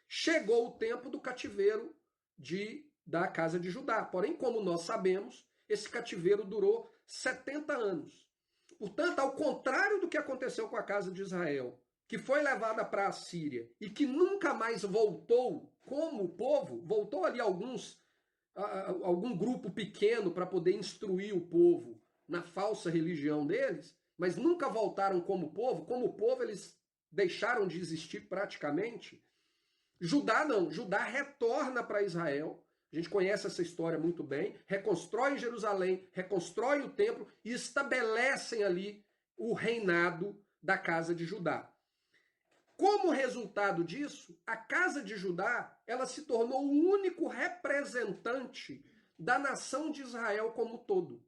chegou o tempo do cativeiro da casa de Judá. Porém, como nós sabemos, esse cativeiro durou 70 anos. Portanto, ao contrário do que aconteceu com a casa de Israel, que foi levada para a Síria e que nunca mais voltou como povo, voltou ali algum grupo pequeno para poder instruir o povo na falsa religião deles, mas nunca voltaram como povo eles deixaram de existir praticamente. Judá não, Judá retorna para Israel. A gente conhece essa história muito bem, reconstrói Jerusalém, reconstrói o templo e estabelecem ali o reinado da casa de Judá. Como resultado disso, a casa de Judá ela se tornou o único representante da nação de Israel como um todo.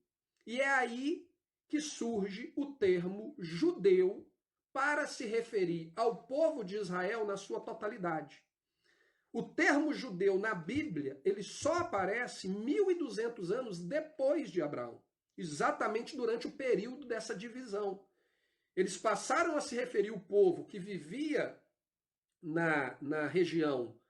E é aí que surge o termo judeu para se referir ao povo de Israel na sua totalidade. O termo judeu na Bíblia, ele só aparece 1.200 anos depois de Abraão, exatamente durante o período dessa divisão. Eles passaram a se referir ao povo que vivia na região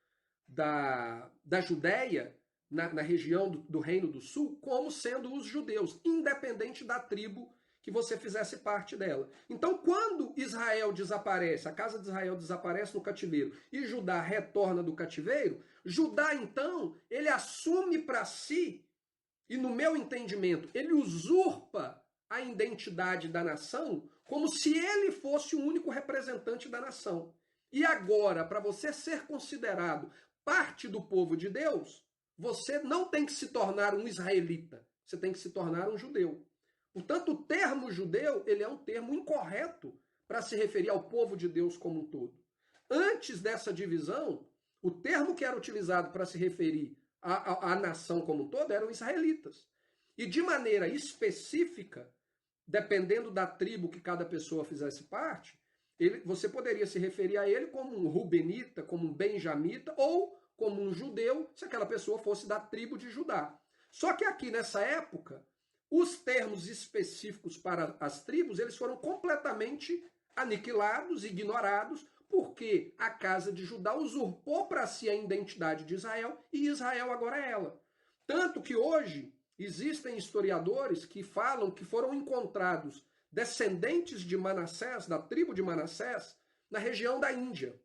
da Judéia, na região do Reino do Sul, como sendo os judeus, independente da tribo que você fizesse parte dela. Então, quando Israel desaparece, a casa de Israel desaparece no cativeiro e Judá retorna do cativeiro, Judá, então, ele assume para si, e no meu entendimento, ele usurpa a identidade da nação como se ele fosse o único representante da nação. E agora, para você ser considerado parte do povo de Deus, você não tem que se tornar um israelita, você tem que se tornar um judeu. Portanto, o termo judeu ele é um termo incorreto para se referir ao povo de Deus como um todo. Antes dessa divisão, o termo que era utilizado para se referir à nação como um todo eram israelitas. E de maneira específica, dependendo da tribo que cada pessoa fizesse parte, você poderia se referir a ele como um rubenita, como um benjamita ou como um judeu, se aquela pessoa fosse da tribo de Judá. Só que aqui nessa época, os termos específicos para as tribos, eles foram completamente aniquilados, ignorados, porque a casa de Judá usurpou para si a identidade de Israel e Israel agora é ela. Tanto que hoje existem historiadores que falam que foram encontrados descendentes de Manassés, da tribo de Manassés, na região da Índia.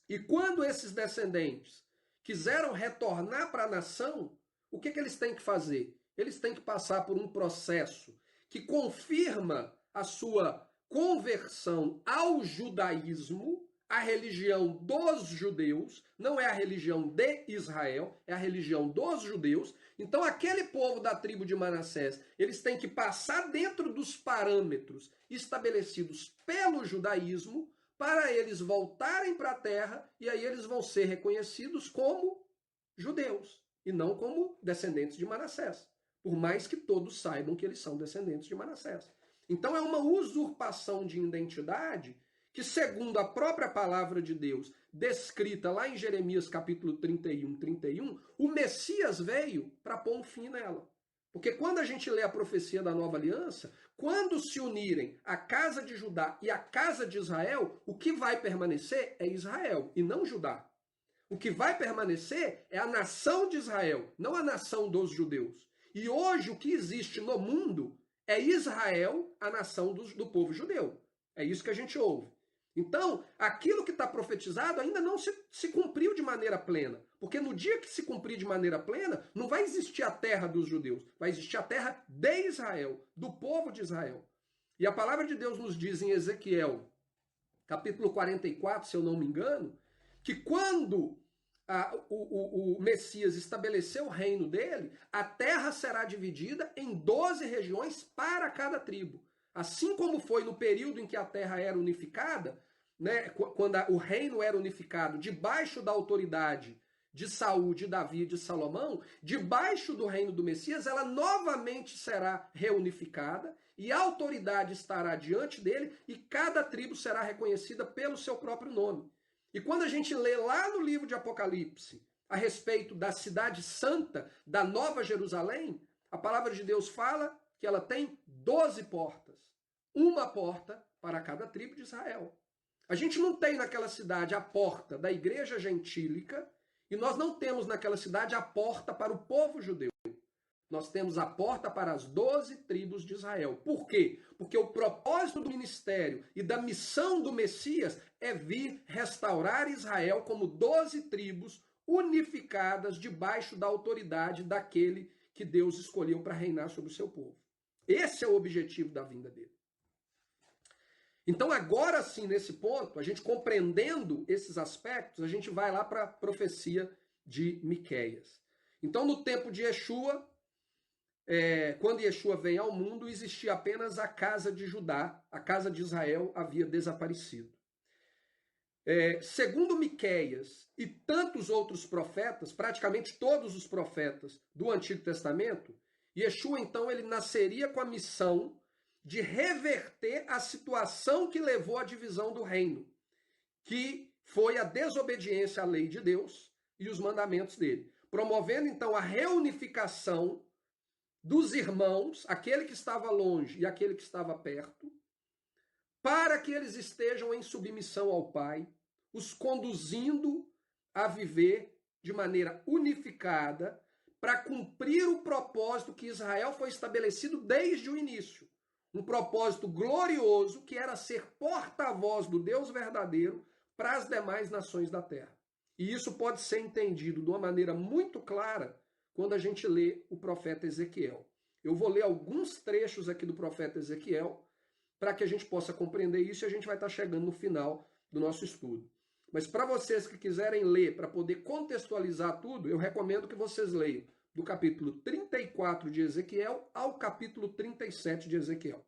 E quando esses descendentes quiseram retornar para a nação, o que eles têm que fazer? Eles têm que passar por um processo que confirma a sua conversão ao judaísmo, a religião dos judeus, não é a religião de Israel, é a religião dos judeus. Então aquele povo da tribo de Manassés, eles têm que passar dentro dos parâmetros estabelecidos pelo judaísmo para eles voltarem para a terra, e aí eles vão ser reconhecidos como judeus, e não como descendentes de Manassés, por mais que todos saibam que eles são descendentes de Manassés. Então é uma usurpação de identidade que, segundo a própria palavra de Deus, descrita lá em Jeremias capítulo 31, o Messias veio para pôr um fim nela. Porque quando a gente lê a profecia da nova aliança, quando se unirem a casa de Judá e a casa de Israel, o que vai permanecer é Israel e não Judá. O que vai permanecer é a nação de Israel, não a nação dos judeus. E hoje o que existe no mundo é Israel, a nação do povo judeu. É isso que a gente ouve. Então, aquilo que está profetizado ainda não se cumpriu de maneira plena. Porque no dia que se cumprir de maneira plena, não vai existir a terra dos judeus. Vai existir a terra de Israel, do povo de Israel. E a palavra de Deus nos diz em Ezequiel, capítulo 44, se eu não me engano, que quando o Messias estabeleceu o reino dele, a terra será dividida em 12 regiões para cada tribo. Assim como foi no período em que a terra era unificada, né, quando o reino era unificado debaixo da autoridade de Saul, de Davi e de Salomão, debaixo do reino do Messias, ela novamente será reunificada e a autoridade estará diante dele e cada tribo será reconhecida pelo seu próprio nome. E quando a gente lê lá no livro de Apocalipse a respeito da cidade santa, da Nova Jerusalém, a palavra de Deus fala que ela tem 12 portas. Uma porta para cada tribo de Israel. A gente não tem naquela cidade a porta da igreja gentílica e nós não temos naquela cidade a porta para o povo judeu. Nós temos a porta para as 12 tribos de Israel. Por quê? Porque o propósito do ministério e da missão do Messias é vir restaurar Israel como 12 tribos unificadas debaixo da autoridade daquele que Deus escolheu para reinar sobre o seu povo. Esse é o objetivo da vinda dele. Então agora sim, nesse ponto, a gente compreendendo esses aspectos, a gente vai lá para a profecia de Miqueias. Então no tempo de Yeshua, quando Yeshua vem ao mundo, existia apenas a casa de Judá, a casa de Israel havia desaparecido. Segundo Miqueias e tantos outros profetas, praticamente todos os profetas do Antigo Testamento, Yeshua então ele nasceria com a missão de reverter a situação que levou à divisão do reino, que foi a desobediência à lei de Deus e os mandamentos dele, promovendo então a reunificação dos irmãos, aquele que estava longe e aquele que estava perto, para que eles estejam em submissão ao Pai, os conduzindo a viver de maneira unificada para cumprir o propósito que Israel foi estabelecido desde o início. Um propósito glorioso que era ser porta-voz do Deus verdadeiro para as demais nações da terra. E isso pode ser entendido de uma maneira muito clara quando a gente lê o profeta Ezequiel. Eu vou ler alguns trechos aqui do profeta Ezequiel para que a gente possa compreender isso e a gente vai estar chegando no final do nosso estudo. Mas para vocês que quiserem ler, para poder contextualizar tudo, eu recomendo que vocês leiam do capítulo 34 de Ezequiel ao capítulo 37 de Ezequiel.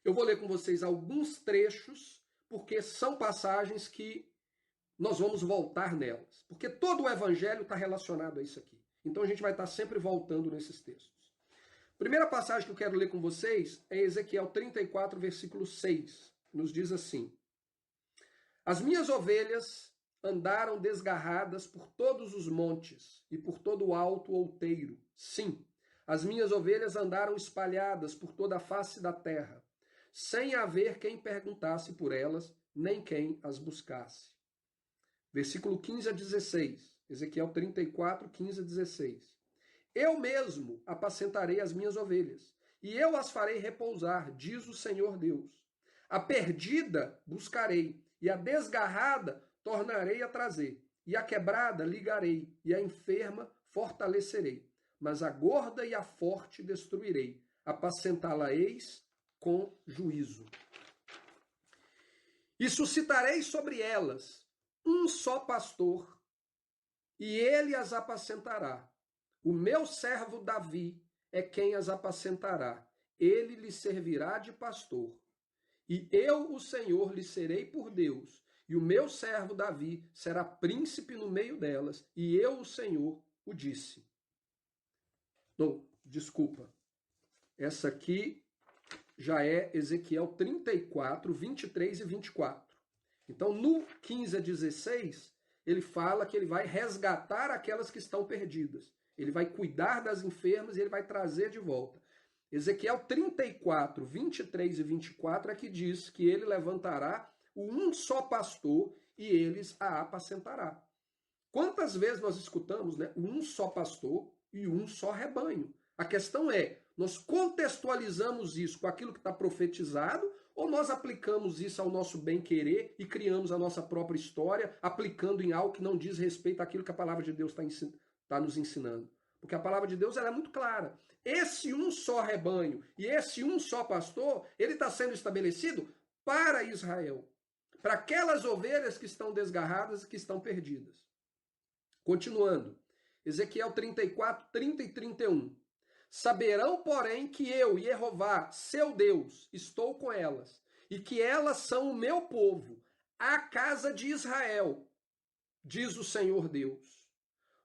Eu vou ler com vocês alguns trechos, porque são passagens que nós vamos voltar nelas. Porque todo o evangelho está relacionado a isso aqui. Então a gente vai estar sempre voltando nesses textos. A primeira passagem que eu quero ler com vocês é Ezequiel 34, versículo 6. Nos diz assim: As minhas ovelhas andaram desgarradas por todos os montes e por todo o alto outeiro. Sim, as minhas ovelhas andaram espalhadas por toda a face da terra, sem haver quem perguntasse por elas, nem quem as buscasse. Versículo 15 a 16. Ezequiel 34, 15 a 16. Eu mesmo apacentarei as minhas ovelhas, e eu as farei repousar, diz o Senhor Deus. A perdida buscarei, e a desgarrada tornarei a trazer, e a quebrada ligarei, e a enferma fortalecerei. Mas a gorda e a forte destruirei, apacentá-la-eis com juízo. E suscitarei sobre elas um só pastor, e ele as apacentará. O meu servo Davi é quem as apacentará. Ele lhe servirá de pastor. e eu, o Senhor, lhe serei por Deus, e o meu servo Davi será príncipe no meio delas, e eu, o Senhor, o disse. Não, desculpa. Essa aqui já é Ezequiel 34, 23 e 24. Então, no 15 a 16, ele fala que ele vai resgatar aquelas que estão perdidas. Ele vai cuidar das enfermas e ele vai trazer de volta. Ezequiel 34, 23 e 24 é que diz que ele levantará um só pastor e eles a apacentará. Quantas vezes nós escutamos, né? Um só pastor e um só rebanho. A questão é, nós contextualizamos isso com aquilo que está profetizado ou nós aplicamos isso ao nosso bem-querer e criamos a nossa própria história, aplicando em algo que não diz respeito àquilo que a palavra de Deus está nos ensinando? Porque a palavra de Deus ela é muito clara. Esse um só rebanho e esse um só pastor, ele está sendo estabelecido para Israel. Para aquelas ovelhas que estão desgarradas e que estão perdidas. Continuando. Ezequiel 34, 30 e 31. Saberão, porém, que eu, Jeová, seu Deus, estou com elas, e que elas são o meu povo, a casa de Israel, diz o Senhor Deus.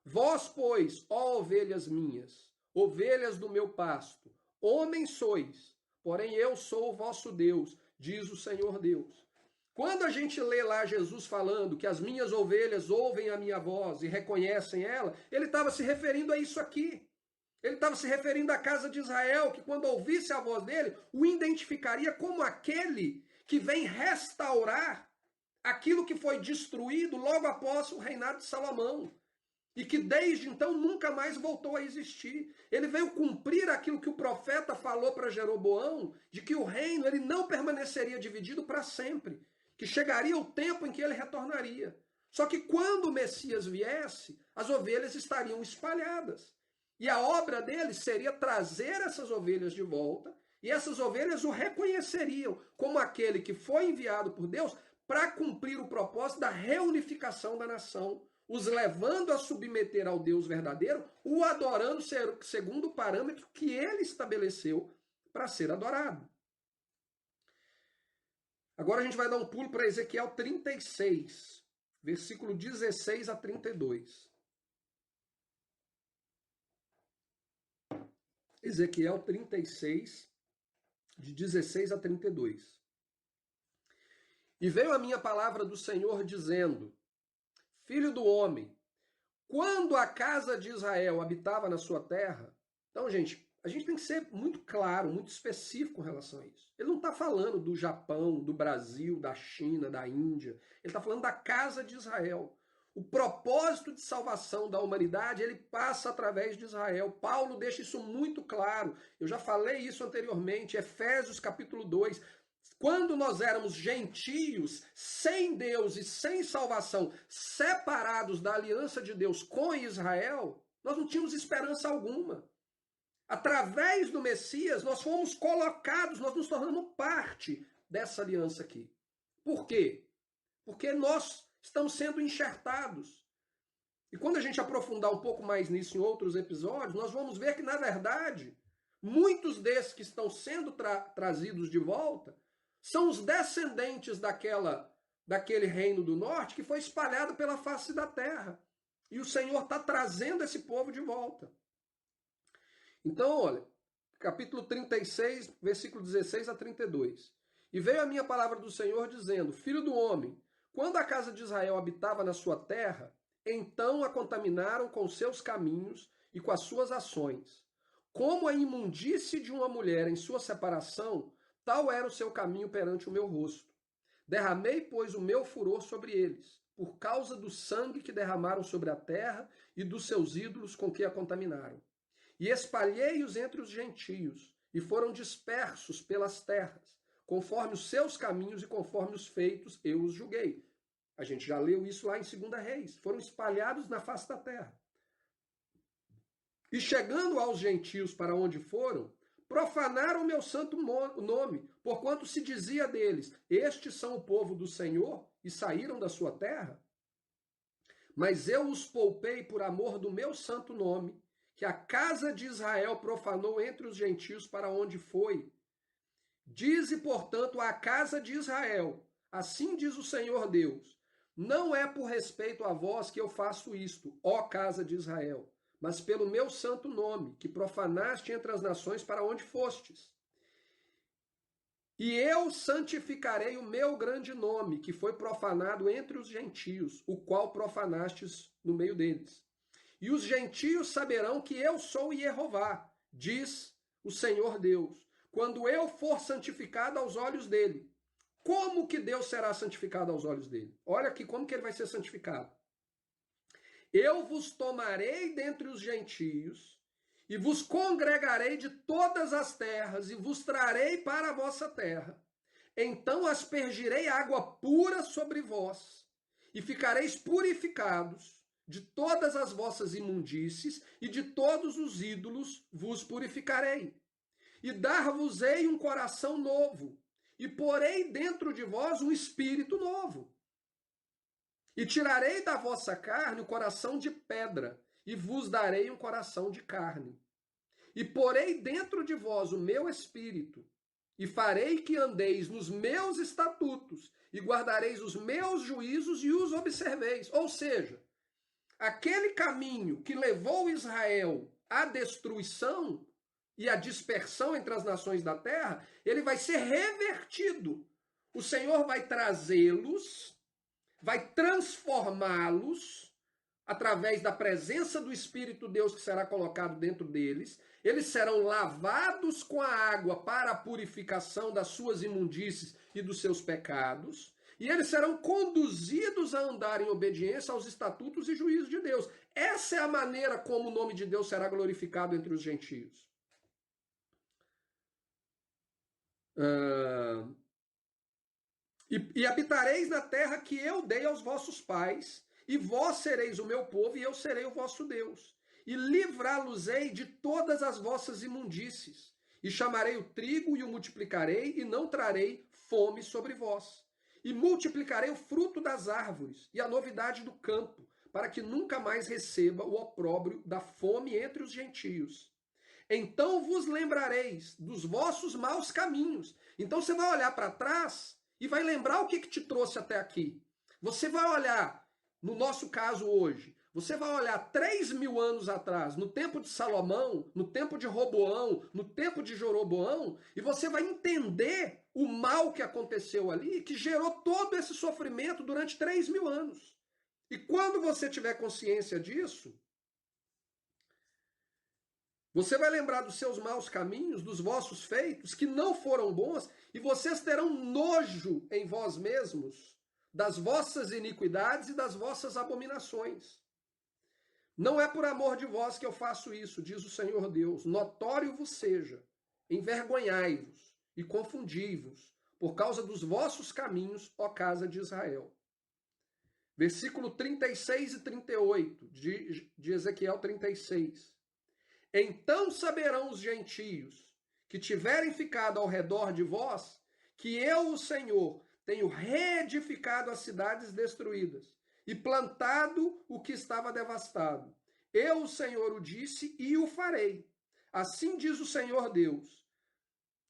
Vós, pois, ó ovelhas minhas, ovelhas do meu pasto, homens sois, porém eu sou o vosso Deus, diz o Senhor Deus. Quando a gente lê lá Jesus falando que as minhas ovelhas ouvem a minha voz e reconhecem ela, ele estava se referindo a isso aqui. Ele estava se referindo à casa de Israel, que quando ouvisse a voz dele, o identificaria como aquele que vem restaurar aquilo que foi destruído logo após o reinado de Salomão. E que desde então nunca mais voltou a existir. Ele veio cumprir aquilo que o profeta falou para Jeroboão, de que o reino ele não permaneceria dividido para sempre, que chegaria o tempo em que ele retornaria. Só que quando o Messias viesse, as ovelhas estariam espalhadas. E a obra dele seria trazer essas ovelhas de volta, e essas ovelhas o reconheceriam como aquele que foi enviado por Deus para cumprir o propósito da reunificação da nação, os levando a submeter ao Deus verdadeiro, o adorando segundo o parâmetro que ele estabeleceu para ser adorado. Agora a gente vai dar um pulo para Ezequiel 36, versículo 16 a 32. Ezequiel 36, de 16 a 32. E veio a minha palavra do Senhor dizendo: Filho do homem, quando a casa de Israel habitava na sua terra... Então, gente, a gente tem que ser muito claro, muito específico com relação a isso. Ele não está falando do Japão, do Brasil, da China, da Índia. Ele está falando da casa de Israel. O propósito de salvação da humanidade, ele passa através de Israel. Paulo deixa isso muito claro. Eu já falei isso anteriormente, Efésios capítulo 2. Quando nós éramos gentios, sem Deus e sem salvação, separados da aliança de Deus com Israel, nós não tínhamos esperança alguma. Através do Messias, nós fomos colocados, nós nos tornamos parte dessa aliança aqui. Por quê? Porque nós estamos sendo enxertados. E quando a gente aprofundar um pouco mais nisso em outros episódios, nós vamos ver que, na verdade, muitos desses que estão sendo trazidos de volta são os descendentes daquele reino do norte que foi espalhado pela face da terra. E o Senhor está trazendo esse povo de volta. Então, olha, capítulo 36, versículo 16 a 32. E veio a minha palavra do Senhor dizendo: Filho do homem, quando a casa de Israel habitava na sua terra, então a contaminaram com seus caminhos e com as suas ações. Como a imundície de uma mulher em sua separação, tal era o seu caminho perante o meu rosto. Derramei, pois, o meu furor sobre eles, por causa do sangue que derramaram sobre a terra e dos seus ídolos com que a contaminaram. E espalhei-os entre os gentios, e foram dispersos pelas terras, conforme os seus caminhos e conforme os feitos eu os julguei. A gente já leu isso lá em 2 Reis. Foram espalhados na face da terra. E chegando aos gentios para onde foram, profanaram o meu santo nome, porquanto se dizia deles: estes são o povo do Senhor e saíram da sua terra. Mas eu os poupei por amor do meu santo nome, que a casa de Israel profanou entre os gentios para onde foi. Dize, portanto, à casa de Israel, assim diz o Senhor Deus, não é por respeito a vós que eu faço isto, ó casa de Israel, mas pelo meu santo nome, que profanaste entre as nações para onde fostes. E eu santificarei o meu grande nome, que foi profanado entre os gentios, o qual profanastes no meio deles. E os gentios saberão que eu sou Jeová, diz o Senhor Deus, quando eu for santificado aos olhos dele. Como que Deus será santificado aos olhos dele? Olha aqui como que ele vai ser santificado. Eu vos tomarei dentre os gentios e vos congregarei de todas as terras e vos trarei para a vossa terra. Então aspergirei água pura sobre vós e ficareis purificados de todas as vossas imundícies e de todos os ídolos vos purificarei. E dar-vos-ei um coração novo e porei dentro de vós um espírito novo. E tirarei da vossa carne o coração de pedra, e vos darei um coração de carne. E porei dentro de vós o meu espírito, e farei que andeis nos meus estatutos, e guardareis os meus juízos e os observeis. Ou seja, aquele caminho que levou Israel à destruição e à dispersão entre as nações da terra, ele vai ser revertido. O Senhor vai trazê-los, vai transformá-los através da presença do Espírito Deus que será colocado dentro deles. Eles serão lavados com a água para a purificação das suas imundícies e dos seus pecados. E eles serão conduzidos a andar em obediência aos estatutos e juízos de Deus. Essa é a maneira como o nome de Deus será glorificado entre os gentios. E habitareis na terra que eu dei aos vossos pais, e vós sereis o meu povo, e eu serei o vosso Deus. E livrá-los-ei de todas as vossas imundícies. E chamarei o trigo e o multiplicarei, e não trarei fome sobre vós. E multiplicarei o fruto das árvores e a novidade do campo, para que nunca mais receba o opróbrio da fome entre os gentios. Então vos lembrareis dos vossos maus caminhos. Então você vai olhar para trás e vai lembrar o que te trouxe até aqui. Você vai olhar, no nosso caso hoje, você vai olhar 3.000 anos atrás, no tempo de Salomão, no tempo de Roboão, no tempo de Jeroboão, e você vai entender o mal que aconteceu ali, que gerou todo esse sofrimento durante 3.000 anos. E quando você tiver consciência disso, você vai lembrar dos seus maus caminhos, dos vossos feitos, que não foram bons, e vocês terão nojo em vós mesmos das vossas iniquidades e das vossas abominações. Não é por amor de vós que eu faço isso, diz o Senhor Deus. Notório vos seja, envergonhai-vos e confundi-vos, por causa dos vossos caminhos, ó casa de Israel. Versículo 36 e 38 de Ezequiel 36. Então saberão os gentios que tiverem ficado ao redor de vós, que eu, o Senhor, tenho reedificado as cidades destruídas e plantado o que estava devastado. Eu, o Senhor, o disse e o farei. Assim diz o Senhor Deus.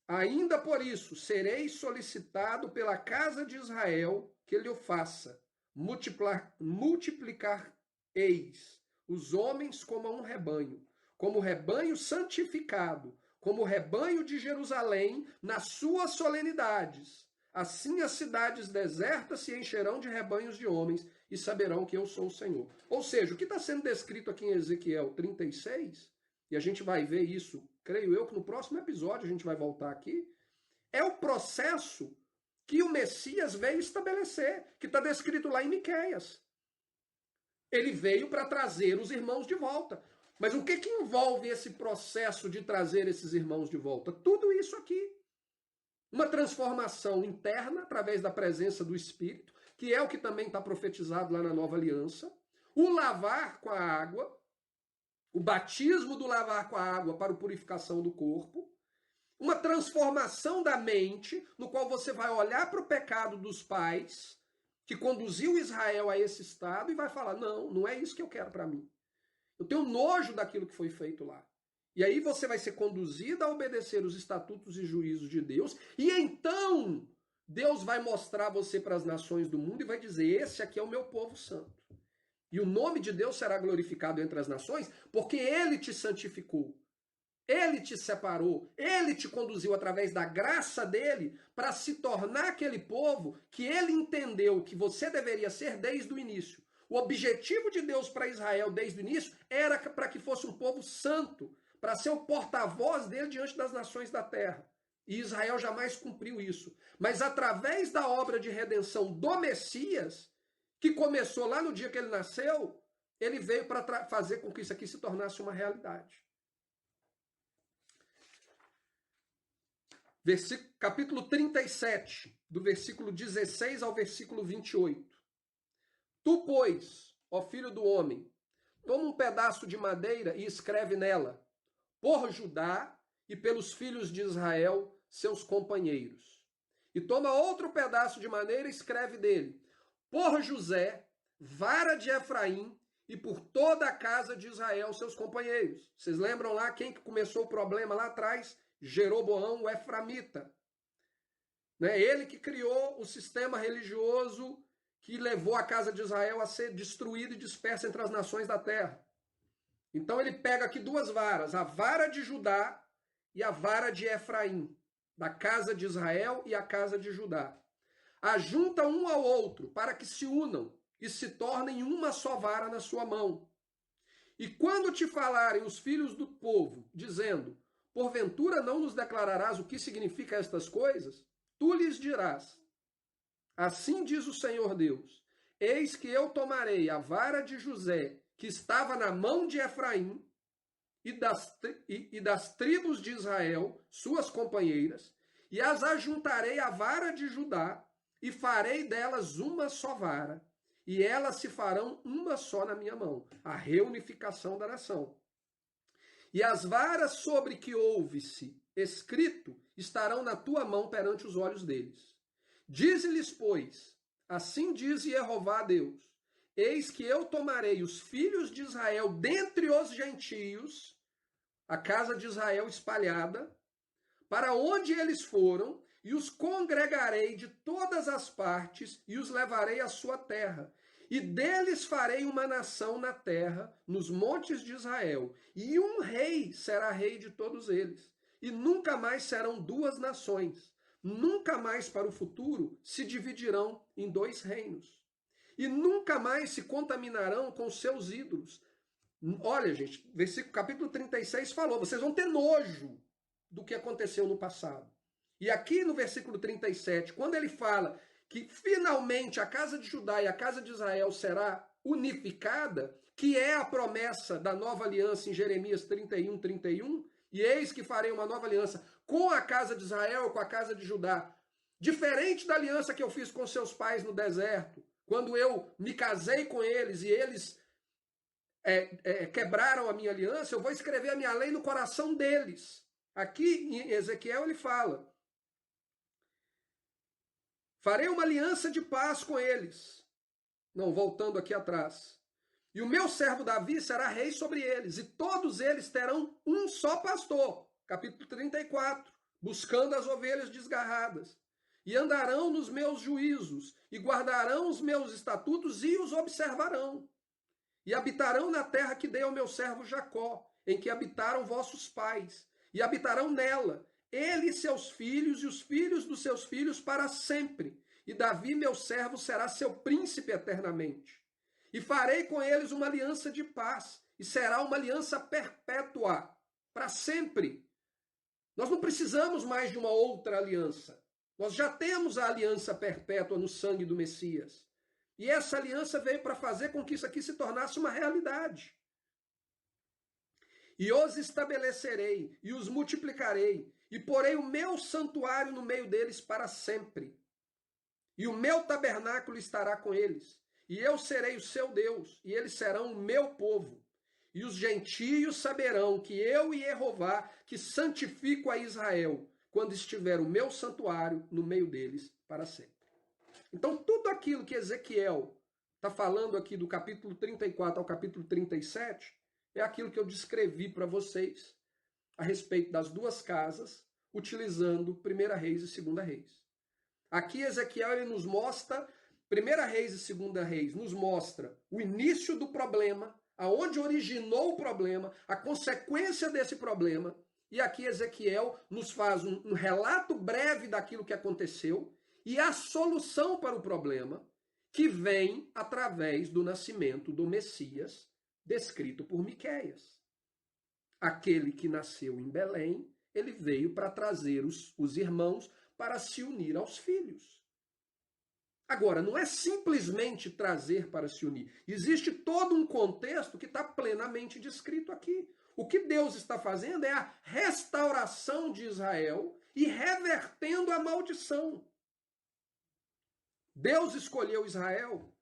Ainda por isso serei solicitado pela casa de Israel que ele o faça. Multiplicar-eis os homens como um rebanho, como rebanho santificado, como rebanho de Jerusalém nas suas solenidades. Assim as cidades desertas se encherão de rebanhos de homens e saberão que eu sou o Senhor. Ou seja, o que está sendo descrito aqui em Ezequiel 36, e a gente vai ver isso, creio eu, que no próximo episódio a gente vai voltar aqui, é o processo que o Messias veio estabelecer, que está descrito lá em Miqueias. Ele veio para trazer os irmãos de volta. Mas o que envolve esse processo de trazer esses irmãos de volta? Tudo isso aqui. Uma transformação interna através da presença do Espírito, que é o que também está profetizado lá na Nova Aliança. O lavar com a água, o batismo do lavar com a água para a purificação do corpo. Uma transformação da mente, no qual você vai olhar para o pecado dos pais, que conduziu Israel a esse estado, e vai falar, não, não é isso que eu quero para mim. Eu tenho nojo daquilo que foi feito lá. E aí você vai ser conduzido a obedecer os estatutos e juízos de Deus, e então Deus vai mostrar você para as nações do mundo e vai dizer: esse aqui é o meu povo santo. E o nome de Deus será glorificado entre as nações, porque ele te santificou. Ele te separou, ele te conduziu através da graça dele para se tornar aquele povo que ele entendeu que você deveria ser desde o início. O objetivo de Deus para Israel desde o início era para que fosse um povo santo, para ser o porta-voz dele diante das nações da terra. E Israel jamais cumpriu isso. Mas através da obra de redenção do Messias, que começou lá no dia que ele nasceu, ele veio para fazer com que isso aqui se tornasse uma realidade. Capítulo 37, do versículo 16 ao versículo 28. Tu, pois, ó filho do homem, toma um pedaço de madeira e escreve nela, por Judá e pelos filhos de Israel, seus companheiros. E toma outro pedaço de madeira e escreve dele, por José, vara de Efraim, e por toda a casa de Israel, seus companheiros. Vocês lembram lá quem que começou o problema lá atrás? Jeroboão, o Eframita. Né? Ele que criou o sistema religioso que levou a casa de Israel a ser destruída e dispersa entre as nações da terra. Então ele pega aqui duas varas, a vara de Judá e a vara de Efraim, da casa de Israel e a casa de Judá. Ajunta um ao outro para que se unam e se tornem uma só vara na sua mão. E quando te falarem os filhos do povo, dizendo, porventura não nos declararás o que significa estas coisas? Tu lhes dirás, assim diz o Senhor Deus, eis que eu tomarei a vara de José, que estava na mão de Efraim, e das tribos de Israel, suas companheiras, e as ajuntarei à vara de Judá, e farei delas uma só vara, e elas se farão uma só na minha mão, a reunificação da nação. E as varas sobre que ouve-se escrito estarão na tua mão perante os olhos deles. Dize-lhes, pois, assim diz Jeová Deus, eis que eu tomarei os filhos de Israel dentre os gentios, a casa de Israel espalhada, para onde eles foram, e os congregarei de todas as partes, e os levarei à sua terra. E deles farei uma nação na terra, nos montes de Israel, e um rei será rei de todos eles. E nunca mais serão duas nações, nunca mais para o futuro se dividirão em dois reinos. E nunca mais se contaminarão com seus ídolos. Olha, gente, capítulo 36 falou, vocês vão ter nojo do que aconteceu no passado. E aqui no versículo 37, quando ele fala que finalmente a casa de Judá e a casa de Israel será unificada, que é a promessa da nova aliança em Jeremias 31, 31, e eis que farei uma nova aliança com a casa de Israel, com a casa de Judá, diferente da aliança que eu fiz com seus pais no deserto, quando eu me casei com eles e eles quebraram a minha aliança, eu vou escrever a minha lei no coração deles. Aqui em Ezequiel ele fala, farei uma aliança de paz com eles. Não, voltando aqui atrás. E o meu servo Davi será rei sobre eles, e todos eles terão um só pastor. Capítulo 34. Buscando as ovelhas desgarradas. E andarão nos meus juízos, e guardarão os meus estatutos e os observarão. E habitarão na terra que dei ao meu servo Jacó, em que habitaram vossos pais, e habitarão nela, ele e seus filhos, e os filhos dos seus filhos para sempre. E Davi, meu servo, será seu príncipe eternamente. E farei com eles uma aliança de paz, e será uma aliança perpétua, para sempre. Nós não precisamos mais de uma outra aliança. Nós já temos a aliança perpétua no sangue do Messias. E essa aliança veio para fazer com que isso aqui se tornasse uma realidade. E os estabelecerei, e os multiplicarei, e porei o meu santuário no meio deles para sempre. E o meu tabernáculo estará com eles, e eu serei o seu Deus, e eles serão o meu povo. E os gentios saberão que eu, Jeová, que santifico a Israel, quando estiver o meu santuário no meio deles para sempre. Então, tudo aquilo que Ezequiel está falando aqui do capítulo 34 ao capítulo 37, é aquilo que eu descrevi para vocês a respeito das duas casas, utilizando 1 Reis e 2 Reis. Aqui Ezequiel ele nos mostra, 1 Reis e 2 Reis nos mostra o início do problema, aonde originou o problema, a consequência desse problema, e aqui Ezequiel nos faz um relato breve daquilo que aconteceu e a solução para o problema, que vem através do nascimento do Messias, descrito por Miqueias. Aquele que nasceu em Belém, ele veio para trazer os irmãos para se unir aos filhos. Agora, não é simplesmente trazer para se unir. Existe todo um contexto que está plenamente descrito aqui. O que Deus está fazendo é a restauração de Israel e revertendo a maldição. Deus escolheu Israel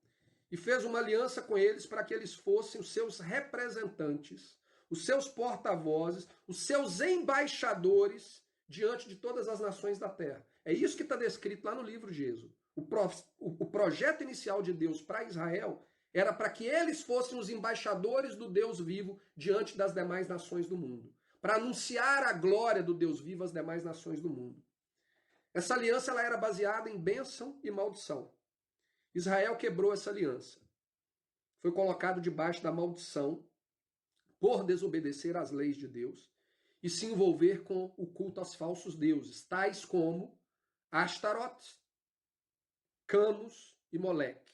e fez uma aliança com eles para que eles fossem os seus representantes, os seus porta-vozes, os seus embaixadores diante de todas as nações da terra. É isso que está descrito lá no livro de Êxodo. O projeto inicial de Deus para Israel era para que eles fossem os embaixadores do Deus vivo diante das demais nações do mundo, para anunciar a glória do Deus vivo às demais nações do mundo. Essa aliança ela era baseada em bênção e maldição. Israel quebrou essa aliança. Foi colocado debaixo da maldição por desobedecer às leis de Deus e se envolver com o culto aos falsos deuses, tais como Astarote, Camus e Moleque.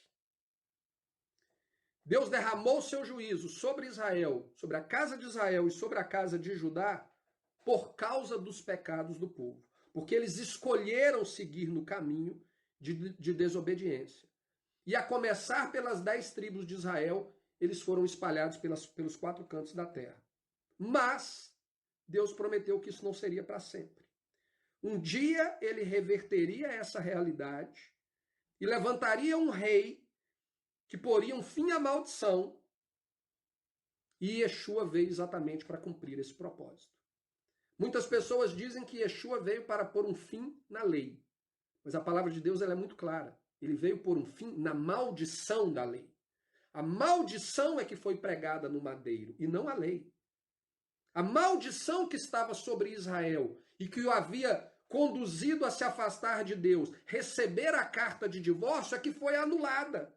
Deus derramou seu juízo sobre Israel, sobre a casa de Israel e sobre a casa de Judá, por causa dos pecados do povo. Porque eles escolheram seguir no caminho de desobediência. E a começar pelas 10 tribos de Israel, eles foram espalhados pelos 4 cantos da terra. Mas Deus prometeu que isso não seria para sempre. Um dia ele reverteria essa realidade e levantaria um rei que poria um fim à maldição, e Yeshua veio exatamente para cumprir esse propósito. Muitas pessoas dizem que Yeshua veio para pôr um fim na lei, mas a palavra de Deus ela é muito clara. Ele veio pôr um fim na maldição da lei. A maldição é que foi pregada no madeiro, e não a lei. A maldição que estava sobre Israel e que o havia conduzido a se afastar de Deus, receber a carta de divórcio, é que foi anulada,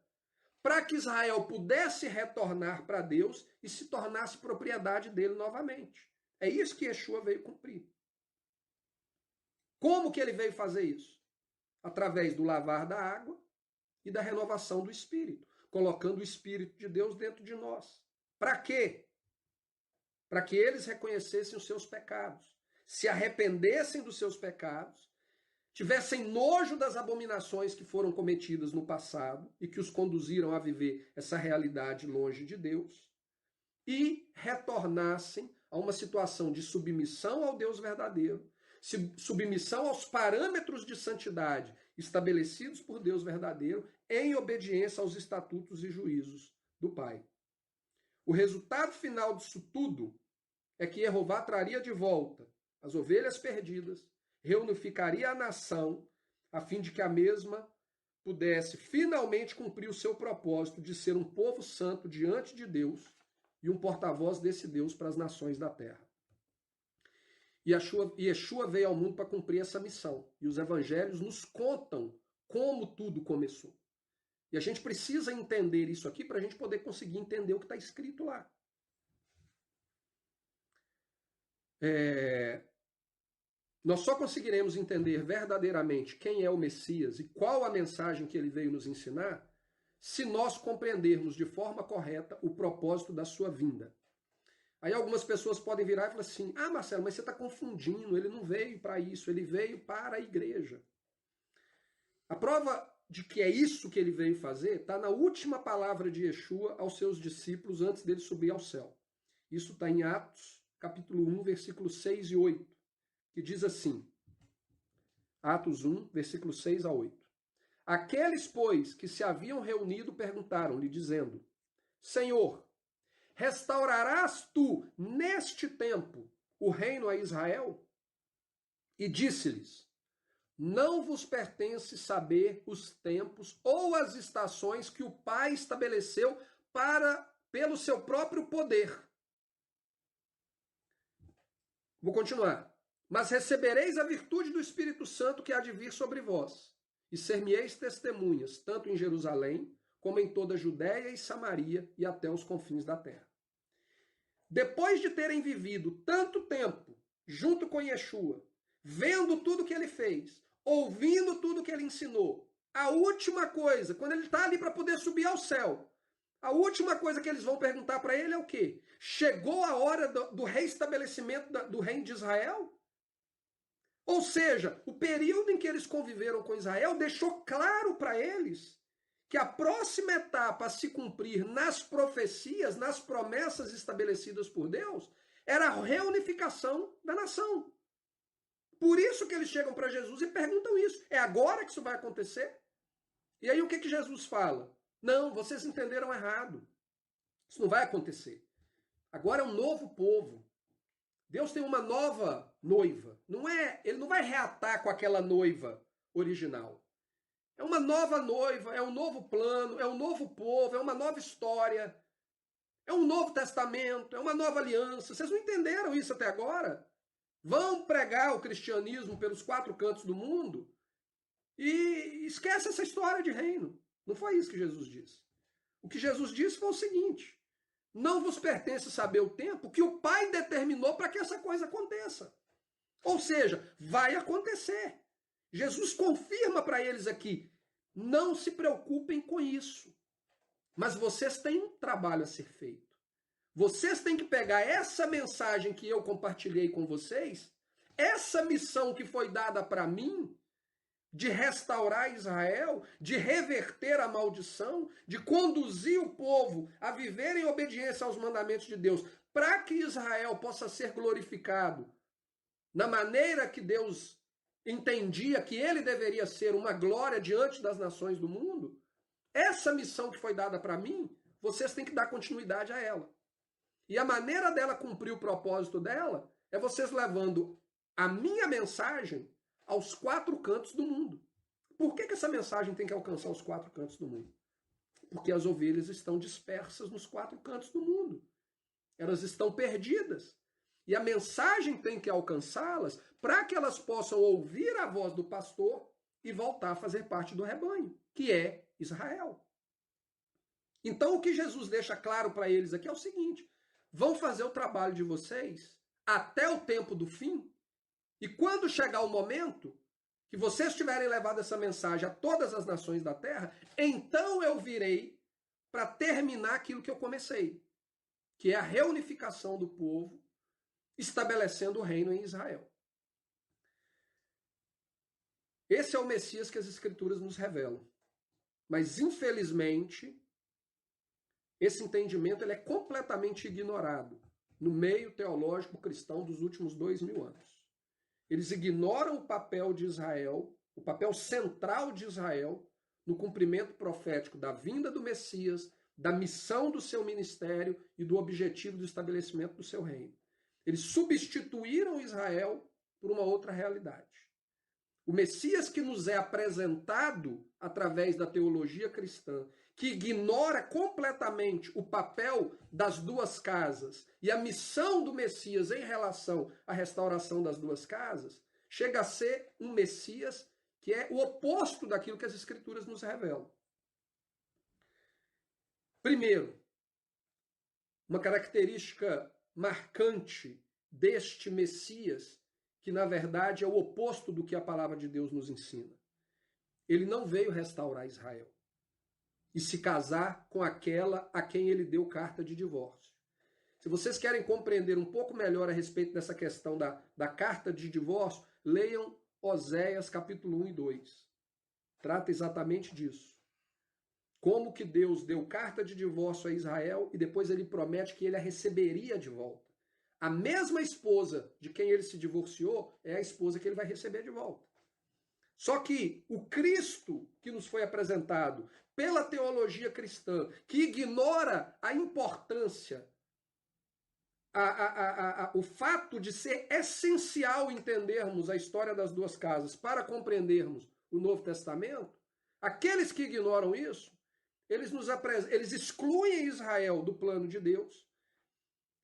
para que Israel pudesse retornar para Deus e se tornasse propriedade dele novamente. É isso que Yeshua veio cumprir. Como que ele veio fazer isso? Através do lavar da água e da renovação do Espírito, colocando o Espírito de Deus dentro de nós. Para quê? Para que eles reconhecessem os seus pecados, se arrependessem dos seus pecados, tivessem nojo das abominações que foram cometidas no passado e que os conduziram a viver essa realidade longe de Deus, e retornassem a uma situação de submissão ao Deus verdadeiro, submissão aos parâmetros de santidade estabelecidos por Deus verdadeiro, em obediência aos estatutos e juízos do Pai. O resultado final disso tudo é que Jeová traria de volta as ovelhas perdidas, reunificaria a nação, a fim de que a mesma pudesse finalmente cumprir o seu propósito de ser um povo santo diante de Deus e um porta-voz desse Deus para as nações da terra. E Yeshua veio ao mundo para cumprir essa missão. E os evangelhos nos contam como tudo começou. E a gente precisa entender isso aqui para a gente poder conseguir entender o que está escrito lá. Nós só conseguiremos entender verdadeiramente quem é o Messias e qual a mensagem que ele veio nos ensinar se nós compreendermos de forma correta o propósito da sua vinda. Aí algumas pessoas podem virar e falar assim, Marcelo, mas você está confundindo, ele não veio para isso, ele veio para a igreja. A prova de que é isso que ele veio fazer está na última palavra de Yeshua aos seus discípulos antes dele subir ao céu. Isso está em Atos, capítulo 1, versículos 6 e 8, que diz assim, Atos 1, versículos 6 a 8. Aqueles, pois, que se haviam reunido perguntaram-lhe, dizendo, Senhor, restaurarás tu, neste tempo, o reino a Israel? E disse-lhes, não vos pertence saber os tempos ou as estações que o Pai estabeleceu pelo seu próprio poder. Vou continuar. Mas recebereis a virtude do Espírito Santo que há de vir sobre vós, e ser-me-eis testemunhas, tanto em Jerusalém, como em toda a Judéia e Samaria e até os confins da terra. Depois de terem vivido tanto tempo junto com Yeshua, vendo tudo que ele fez, ouvindo tudo que ele ensinou, a última coisa, quando ele está ali para poder subir ao céu, a última coisa que eles vão perguntar para ele é o quê? Chegou a hora do reestabelecimento do reino de Israel? Ou seja, o período em que eles conviveram com Israel deixou claro para eles que a próxima etapa a se cumprir nas profecias, nas promessas estabelecidas por Deus, era a reunificação da nação. Por isso que eles chegam para Jesus e perguntam isso. É agora que isso vai acontecer? E aí o que Jesus fala? Não, vocês entenderam errado. Isso não vai acontecer. Agora é um novo povo. Deus tem uma nova noiva. Ele não vai reatar com aquela noiva original. É uma nova noiva, é um novo plano, é um novo povo, é uma nova história, é um novo testamento, é uma nova aliança. Vocês não entenderam isso até agora? Vão pregar o cristianismo pelos 4 cantos do mundo e esquece essa história de reino. Não foi isso que Jesus disse. O que Jesus disse foi o seguinte: não vos pertence saber o tempo que o Pai determinou para que essa coisa aconteça. Ou seja, vai acontecer. Jesus confirma para eles aqui: não se preocupem com isso. Mas vocês têm um trabalho a ser feito. Vocês têm que pegar essa mensagem que eu compartilhei com vocês, essa missão que foi dada para mim, de restaurar Israel, de reverter a maldição, de conduzir o povo a viver em obediência aos mandamentos de Deus, para que Israel possa ser glorificado na maneira que Deus entendia que ele deveria ser uma glória diante das nações do mundo. Essa missão que foi dada para mim, vocês têm que dar continuidade a ela. E a maneira dela cumprir o propósito dela é vocês levando a minha mensagem aos 4 cantos do mundo. Por que essa mensagem tem que alcançar os 4 cantos do mundo? Porque as ovelhas estão dispersas nos 4 cantos do mundo. Elas estão perdidas. E a mensagem tem que alcançá-las para que elas possam ouvir a voz do pastor e voltar a fazer parte do rebanho, que é Israel. Então o que Jesus deixa claro para eles aqui é o seguinte: vão fazer o trabalho de vocês até o tempo do fim, e quando chegar o momento que vocês tiverem levado essa mensagem a todas as nações da terra, então eu virei para terminar aquilo que eu comecei, que é a reunificação do povo, estabelecendo o reino em Israel. Esse é o Messias que as Escrituras nos revelam. Mas, infelizmente, esse entendimento ele é completamente ignorado no meio teológico cristão dos últimos 2000 anos. Eles ignoram o papel de Israel, o papel central de Israel, no cumprimento profético da vinda do Messias, da missão do seu ministério e do objetivo do estabelecimento do seu reino. Eles substituíram Israel por uma outra realidade. O Messias que nos é apresentado através da teologia cristã, que ignora completamente o papel das 2 casas e a missão do Messias em relação à restauração das 2 casas, chega a ser um Messias que é o oposto daquilo que as Escrituras nos revelam. Primeiro, uma característica marcante deste Messias, que na verdade é o oposto do que a palavra de Deus nos ensina. Ele não veio restaurar Israel e se casar com aquela a quem ele deu carta de divórcio. Se vocês querem compreender um pouco melhor a respeito dessa questão da carta de divórcio, leiam Oséias capítulo 1 e 2. Trata exatamente disso. Como que Deus deu carta de divórcio a Israel e depois ele promete que ele a receberia de volta. A mesma esposa de quem ele se divorciou é a esposa que ele vai receber de volta. Só que o Cristo que nos foi apresentado pela teologia cristã, que ignora a importância, o fato de ser essencial entendermos a história das 2 casas para compreendermos o Novo Testamento, aqueles que ignoram isso, eles excluem Israel do plano de Deus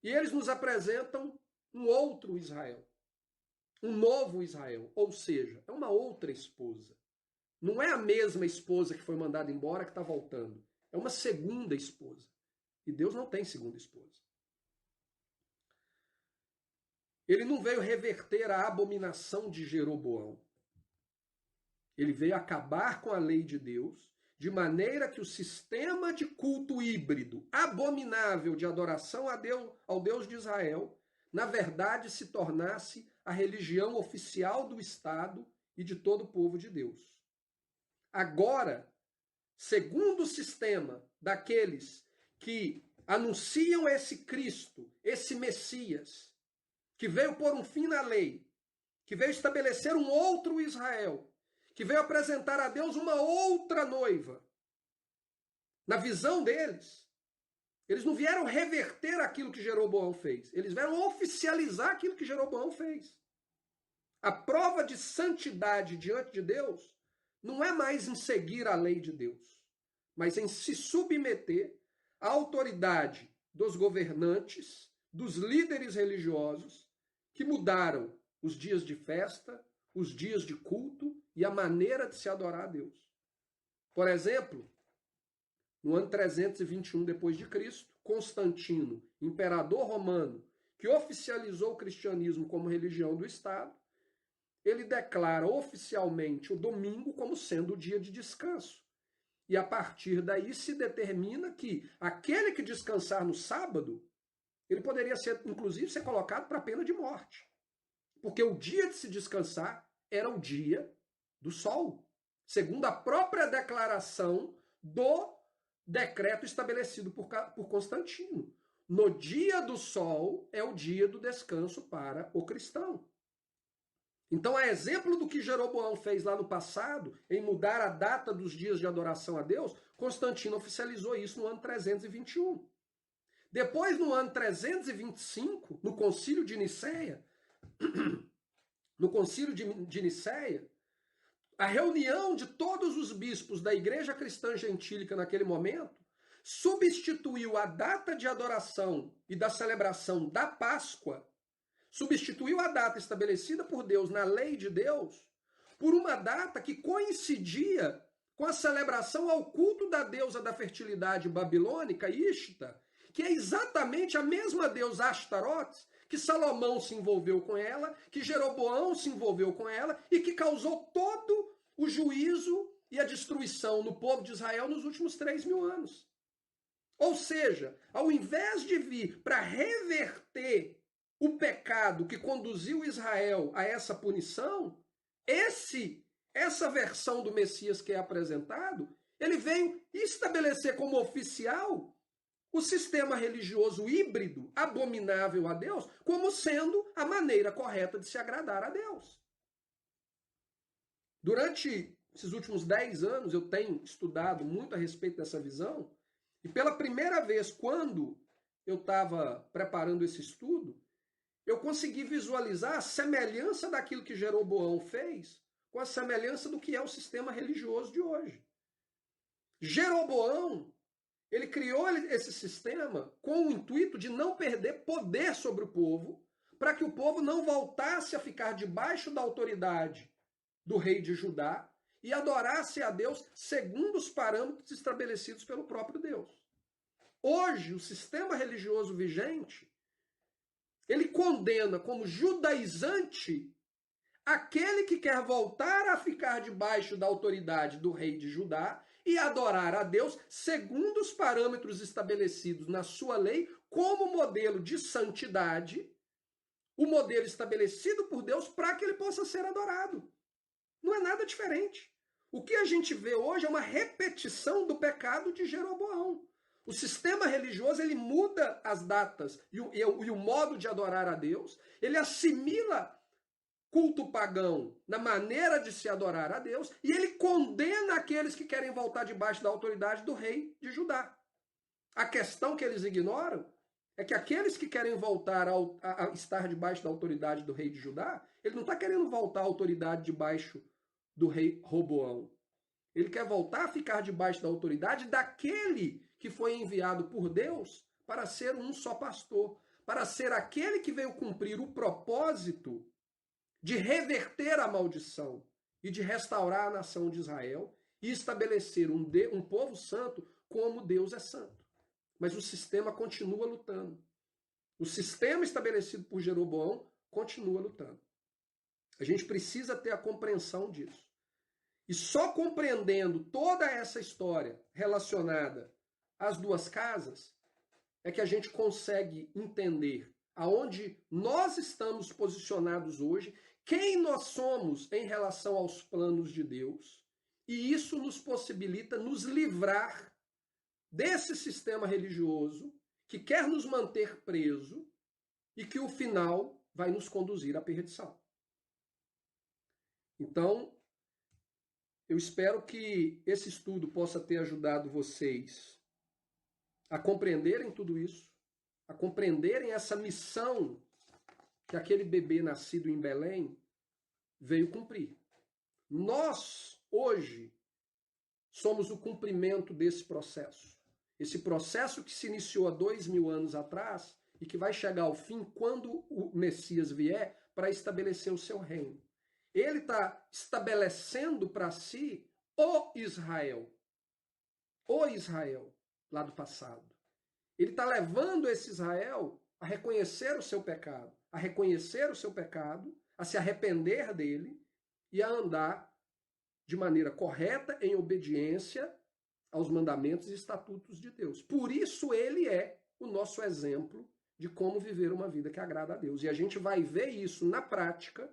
e eles nos apresentam um outro Israel. um novo Israel, ou seja, é uma outra esposa. Não é a mesma esposa que foi mandada embora que está voltando. É uma segunda esposa. E Deus não tem segunda esposa. Ele não veio reverter a abominação de Jeroboão. Ele veio acabar com a lei de Deus, de maneira que o sistema de culto híbrido, abominável de adoração ao Deus de Israel, na verdade se tornasse a religião oficial do Estado e de todo o povo de Deus. Agora, segundo o sistema daqueles que anunciam esse Cristo, esse Messias, que veio pôr um fim na lei, que veio estabelecer um outro Israel, que veio apresentar a Deus uma outra noiva. Na visão deles, eles não vieram reverter aquilo que Jeroboão fez, eles vieram oficializar aquilo que Jeroboão fez. A prova de santidade diante de Deus não é mais em seguir a lei de Deus, mas em se submeter à autoridade dos governantes, dos líderes religiosos, que mudaram os dias de festa, os dias de culto e a maneira de se adorar a Deus. Por exemplo, no ano 321 depois de Cristo, Constantino, imperador romano, que oficializou o cristianismo como religião do Estado, ele declara oficialmente o domingo como sendo o dia de descanso. E a partir daí se determina que aquele que descansar no sábado, ele poderia ser, inclusive, ser colocado para a pena de morte. Porque o dia de se descansar era o dia do sol, segundo a própria declaração do decreto estabelecido por Constantino. No dia do sol é o dia do descanso para o cristão. Então, a exemplo do que Jeroboão fez lá no passado, em mudar a data dos dias de adoração a Deus, Constantino oficializou isso no ano 321. Depois, no ano 325, no Concílio de Nicéia, a reunião de todos os bispos da Igreja Cristã Gentílica naquele momento substituiu a data de adoração e da celebração da Páscoa, substituiu a data estabelecida por Deus na lei de Deus por uma data que coincidia com a celebração ao culto da deusa da fertilidade babilônica, Ishtar, que é exatamente a mesma deusa Ashtaroth, que Salomão se envolveu com ela, que Jeroboão se envolveu com ela e que causou todo o juízo e a destruição no povo de Israel nos últimos 3.000 anos. Ou seja, ao invés de vir para reverter o pecado que conduziu Israel a essa punição, essa versão do Messias que é apresentado, ele veio estabelecer como oficial o sistema religioso híbrido, abominável a Deus, como sendo a maneira correta de se agradar a Deus. Durante esses últimos 10 anos, eu tenho estudado muito a respeito dessa visão, e pela primeira vez, quando eu estava preparando esse estudo, eu consegui visualizar a semelhança daquilo que Jeroboão fez com a semelhança do que é o sistema religioso de hoje. Jeroboão, ele criou esse sistema com o intuito de não perder poder sobre o povo, para que o povo não voltasse a ficar debaixo da autoridade do rei de Judá e adorasse a Deus segundo os parâmetros estabelecidos pelo próprio Deus. Hoje, o sistema religioso vigente, ele condena como judaizante aquele que quer voltar a ficar debaixo da autoridade do rei de Judá e adorar a Deus segundo os parâmetros estabelecidos na sua lei como modelo de santidade, o modelo estabelecido por Deus para que ele possa ser adorado. Não é nada diferente. O que a gente vê hoje é uma repetição do pecado de Jeroboão. O sistema religioso, ele muda as datas e o modo de adorar a Deus, ele assimila culto pagão na maneira de se adorar a Deus e ele condena aqueles que querem voltar debaixo da autoridade do rei de Judá. A questão que eles ignoram é que aqueles que querem voltar a estar debaixo da autoridade do rei de Judá, ele não está querendo voltar à autoridade debaixo do rei Roboão. Ele quer voltar a ficar debaixo da autoridade daquele que foi enviado por Deus para ser um só pastor, para ser aquele que veio cumprir o propósito de reverter a maldição e de restaurar a nação de Israel e estabelecer um povo santo como Deus é santo. Mas o sistema continua lutando. O sistema estabelecido por Jeroboão continua lutando. A gente precisa ter a compreensão disso. E só compreendendo toda essa história relacionada às duas casas é que a gente consegue entender aonde nós estamos posicionados hoje, quem nós somos em relação aos planos de Deus, e isso nos possibilita nos livrar desse sistema religioso que quer nos manter preso e que o final vai nos conduzir à perdição. Então, eu espero que esse estudo possa ter ajudado vocês a compreenderem tudo isso, a compreenderem essa missão que aquele bebê nascido em Belém veio cumprir. Nós, hoje, somos o cumprimento desse processo. Esse processo que se iniciou há 2000 anos atrás e que vai chegar ao fim quando o Messias vier para estabelecer o seu reino. Ele está estabelecendo para si o Israel lá do passado. Ele está levando esse Israel a reconhecer o seu pecado, a se arrepender dele e a andar de maneira correta, em obediência aos mandamentos e estatutos de Deus. Por isso ele é o nosso exemplo de como viver uma vida que agrada a Deus. E a gente vai ver isso na prática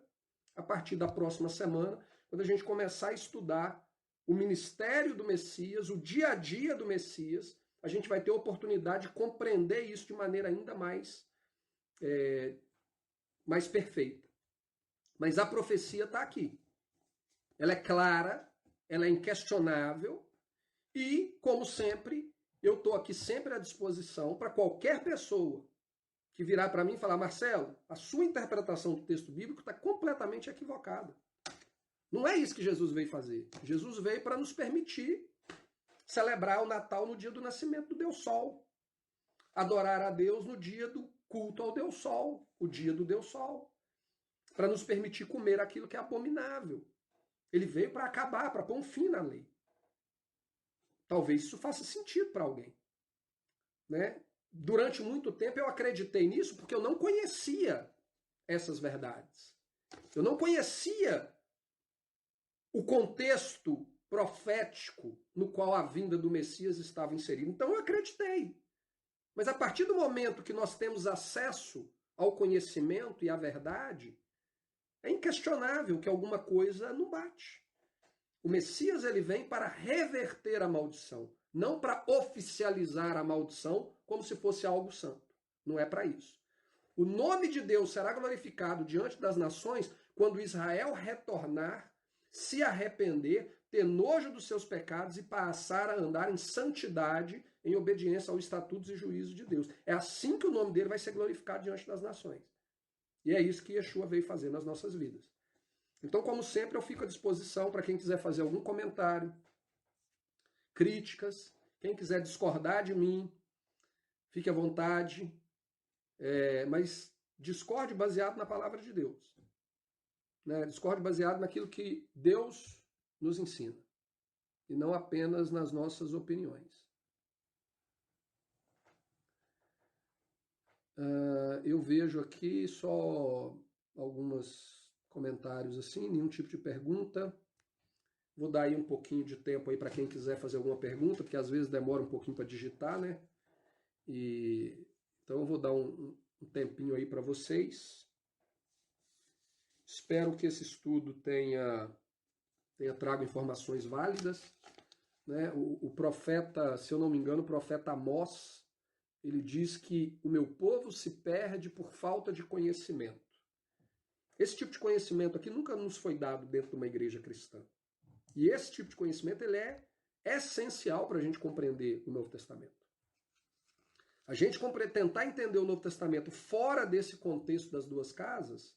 a partir da próxima semana, quando a gente começar a estudar o ministério do Messias, o dia a dia do Messias. A gente vai ter a oportunidade de compreender isso de maneira ainda mais perfeita. Mas a profecia está aqui. Ela é clara, ela é inquestionável e, como sempre, eu estou aqui sempre à disposição para qualquer pessoa que virar para mim e falar: Marcelo, a sua interpretação do texto bíblico está completamente equivocada. Não é isso que Jesus veio fazer. Jesus veio para nos permitir celebrar o Natal no dia do nascimento do Deus Sol. Adorar a Deus no dia do culto ao Deus Sol, o dia do Deus Sol. Para nos permitir comer aquilo que é abominável. Ele veio para acabar, para pôr um fim na lei. Talvez isso faça sentido para alguém. Né? Durante muito tempo eu acreditei nisso porque eu não conhecia essas verdades. Eu não conhecia o contexto profético no qual a vinda do Messias estava inserida. Então eu acreditei. Mas a partir do momento que nós temos acesso ao conhecimento e à verdade, é inquestionável que alguma coisa não bate. O Messias ele vem para reverter a maldição, não para oficializar a maldição como se fosse algo santo. Não é para isso. O nome de Deus será glorificado diante das nações quando Israel retornar, se arrepender, ter nojo dos seus pecados e passar a andar em santidade, em obediência aos estatutos e juízos de Deus. É assim que o nome dele vai ser glorificado diante das nações. E é isso que Yeshua veio fazer nas nossas vidas. Então, como sempre, eu fico à disposição para quem quiser fazer algum comentário, críticas, quem quiser discordar de mim, fique à vontade, mas discorde baseado na palavra de Deus. Né? Discorde baseado naquilo que Deus nos ensina, e não apenas nas nossas opiniões. Eu vejo aqui só alguns comentários assim, nenhum tipo de pergunta. Vou dar aí um pouquinho de tempo aí para quem quiser fazer alguma pergunta, porque às vezes demora um pouquinho para digitar, né? Então eu vou dar um tempinho aí para vocês. Espero que esse estudo tenha trago informações válidas. Né? O profeta, se eu não me engano, o profeta Amós, ele diz que o meu povo se perde por falta de conhecimento. Esse tipo de conhecimento aqui nunca nos foi dado dentro de uma igreja cristã. E esse tipo de conhecimento ele é essencial para a gente compreender o Novo Testamento. A gente tentar entender o Novo Testamento fora desse contexto das duas casas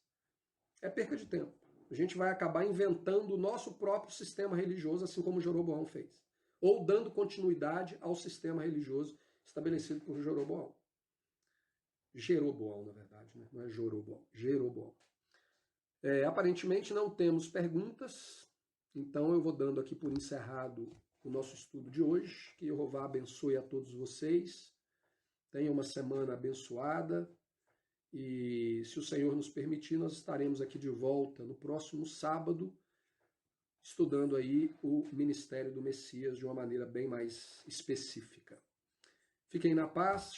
é perca de tempo. A gente vai acabar inventando o nosso próprio sistema religioso, assim como Jeroboão fez. Ou dando continuidade ao sistema religioso estabelecido por Jeroboão. Jeroboão, na verdade, né? Não é Jeroboão. Jeroboão. Aparentemente não temos perguntas, então eu vou dando aqui por encerrado o nosso estudo de hoje. Que Jeová abençoe a todos vocês. Tenha uma semana abençoada. E se o Senhor nos permitir, nós estaremos aqui de volta no próximo sábado, estudando aí o ministério do Messias de uma maneira bem mais específica. Fiquem na paz.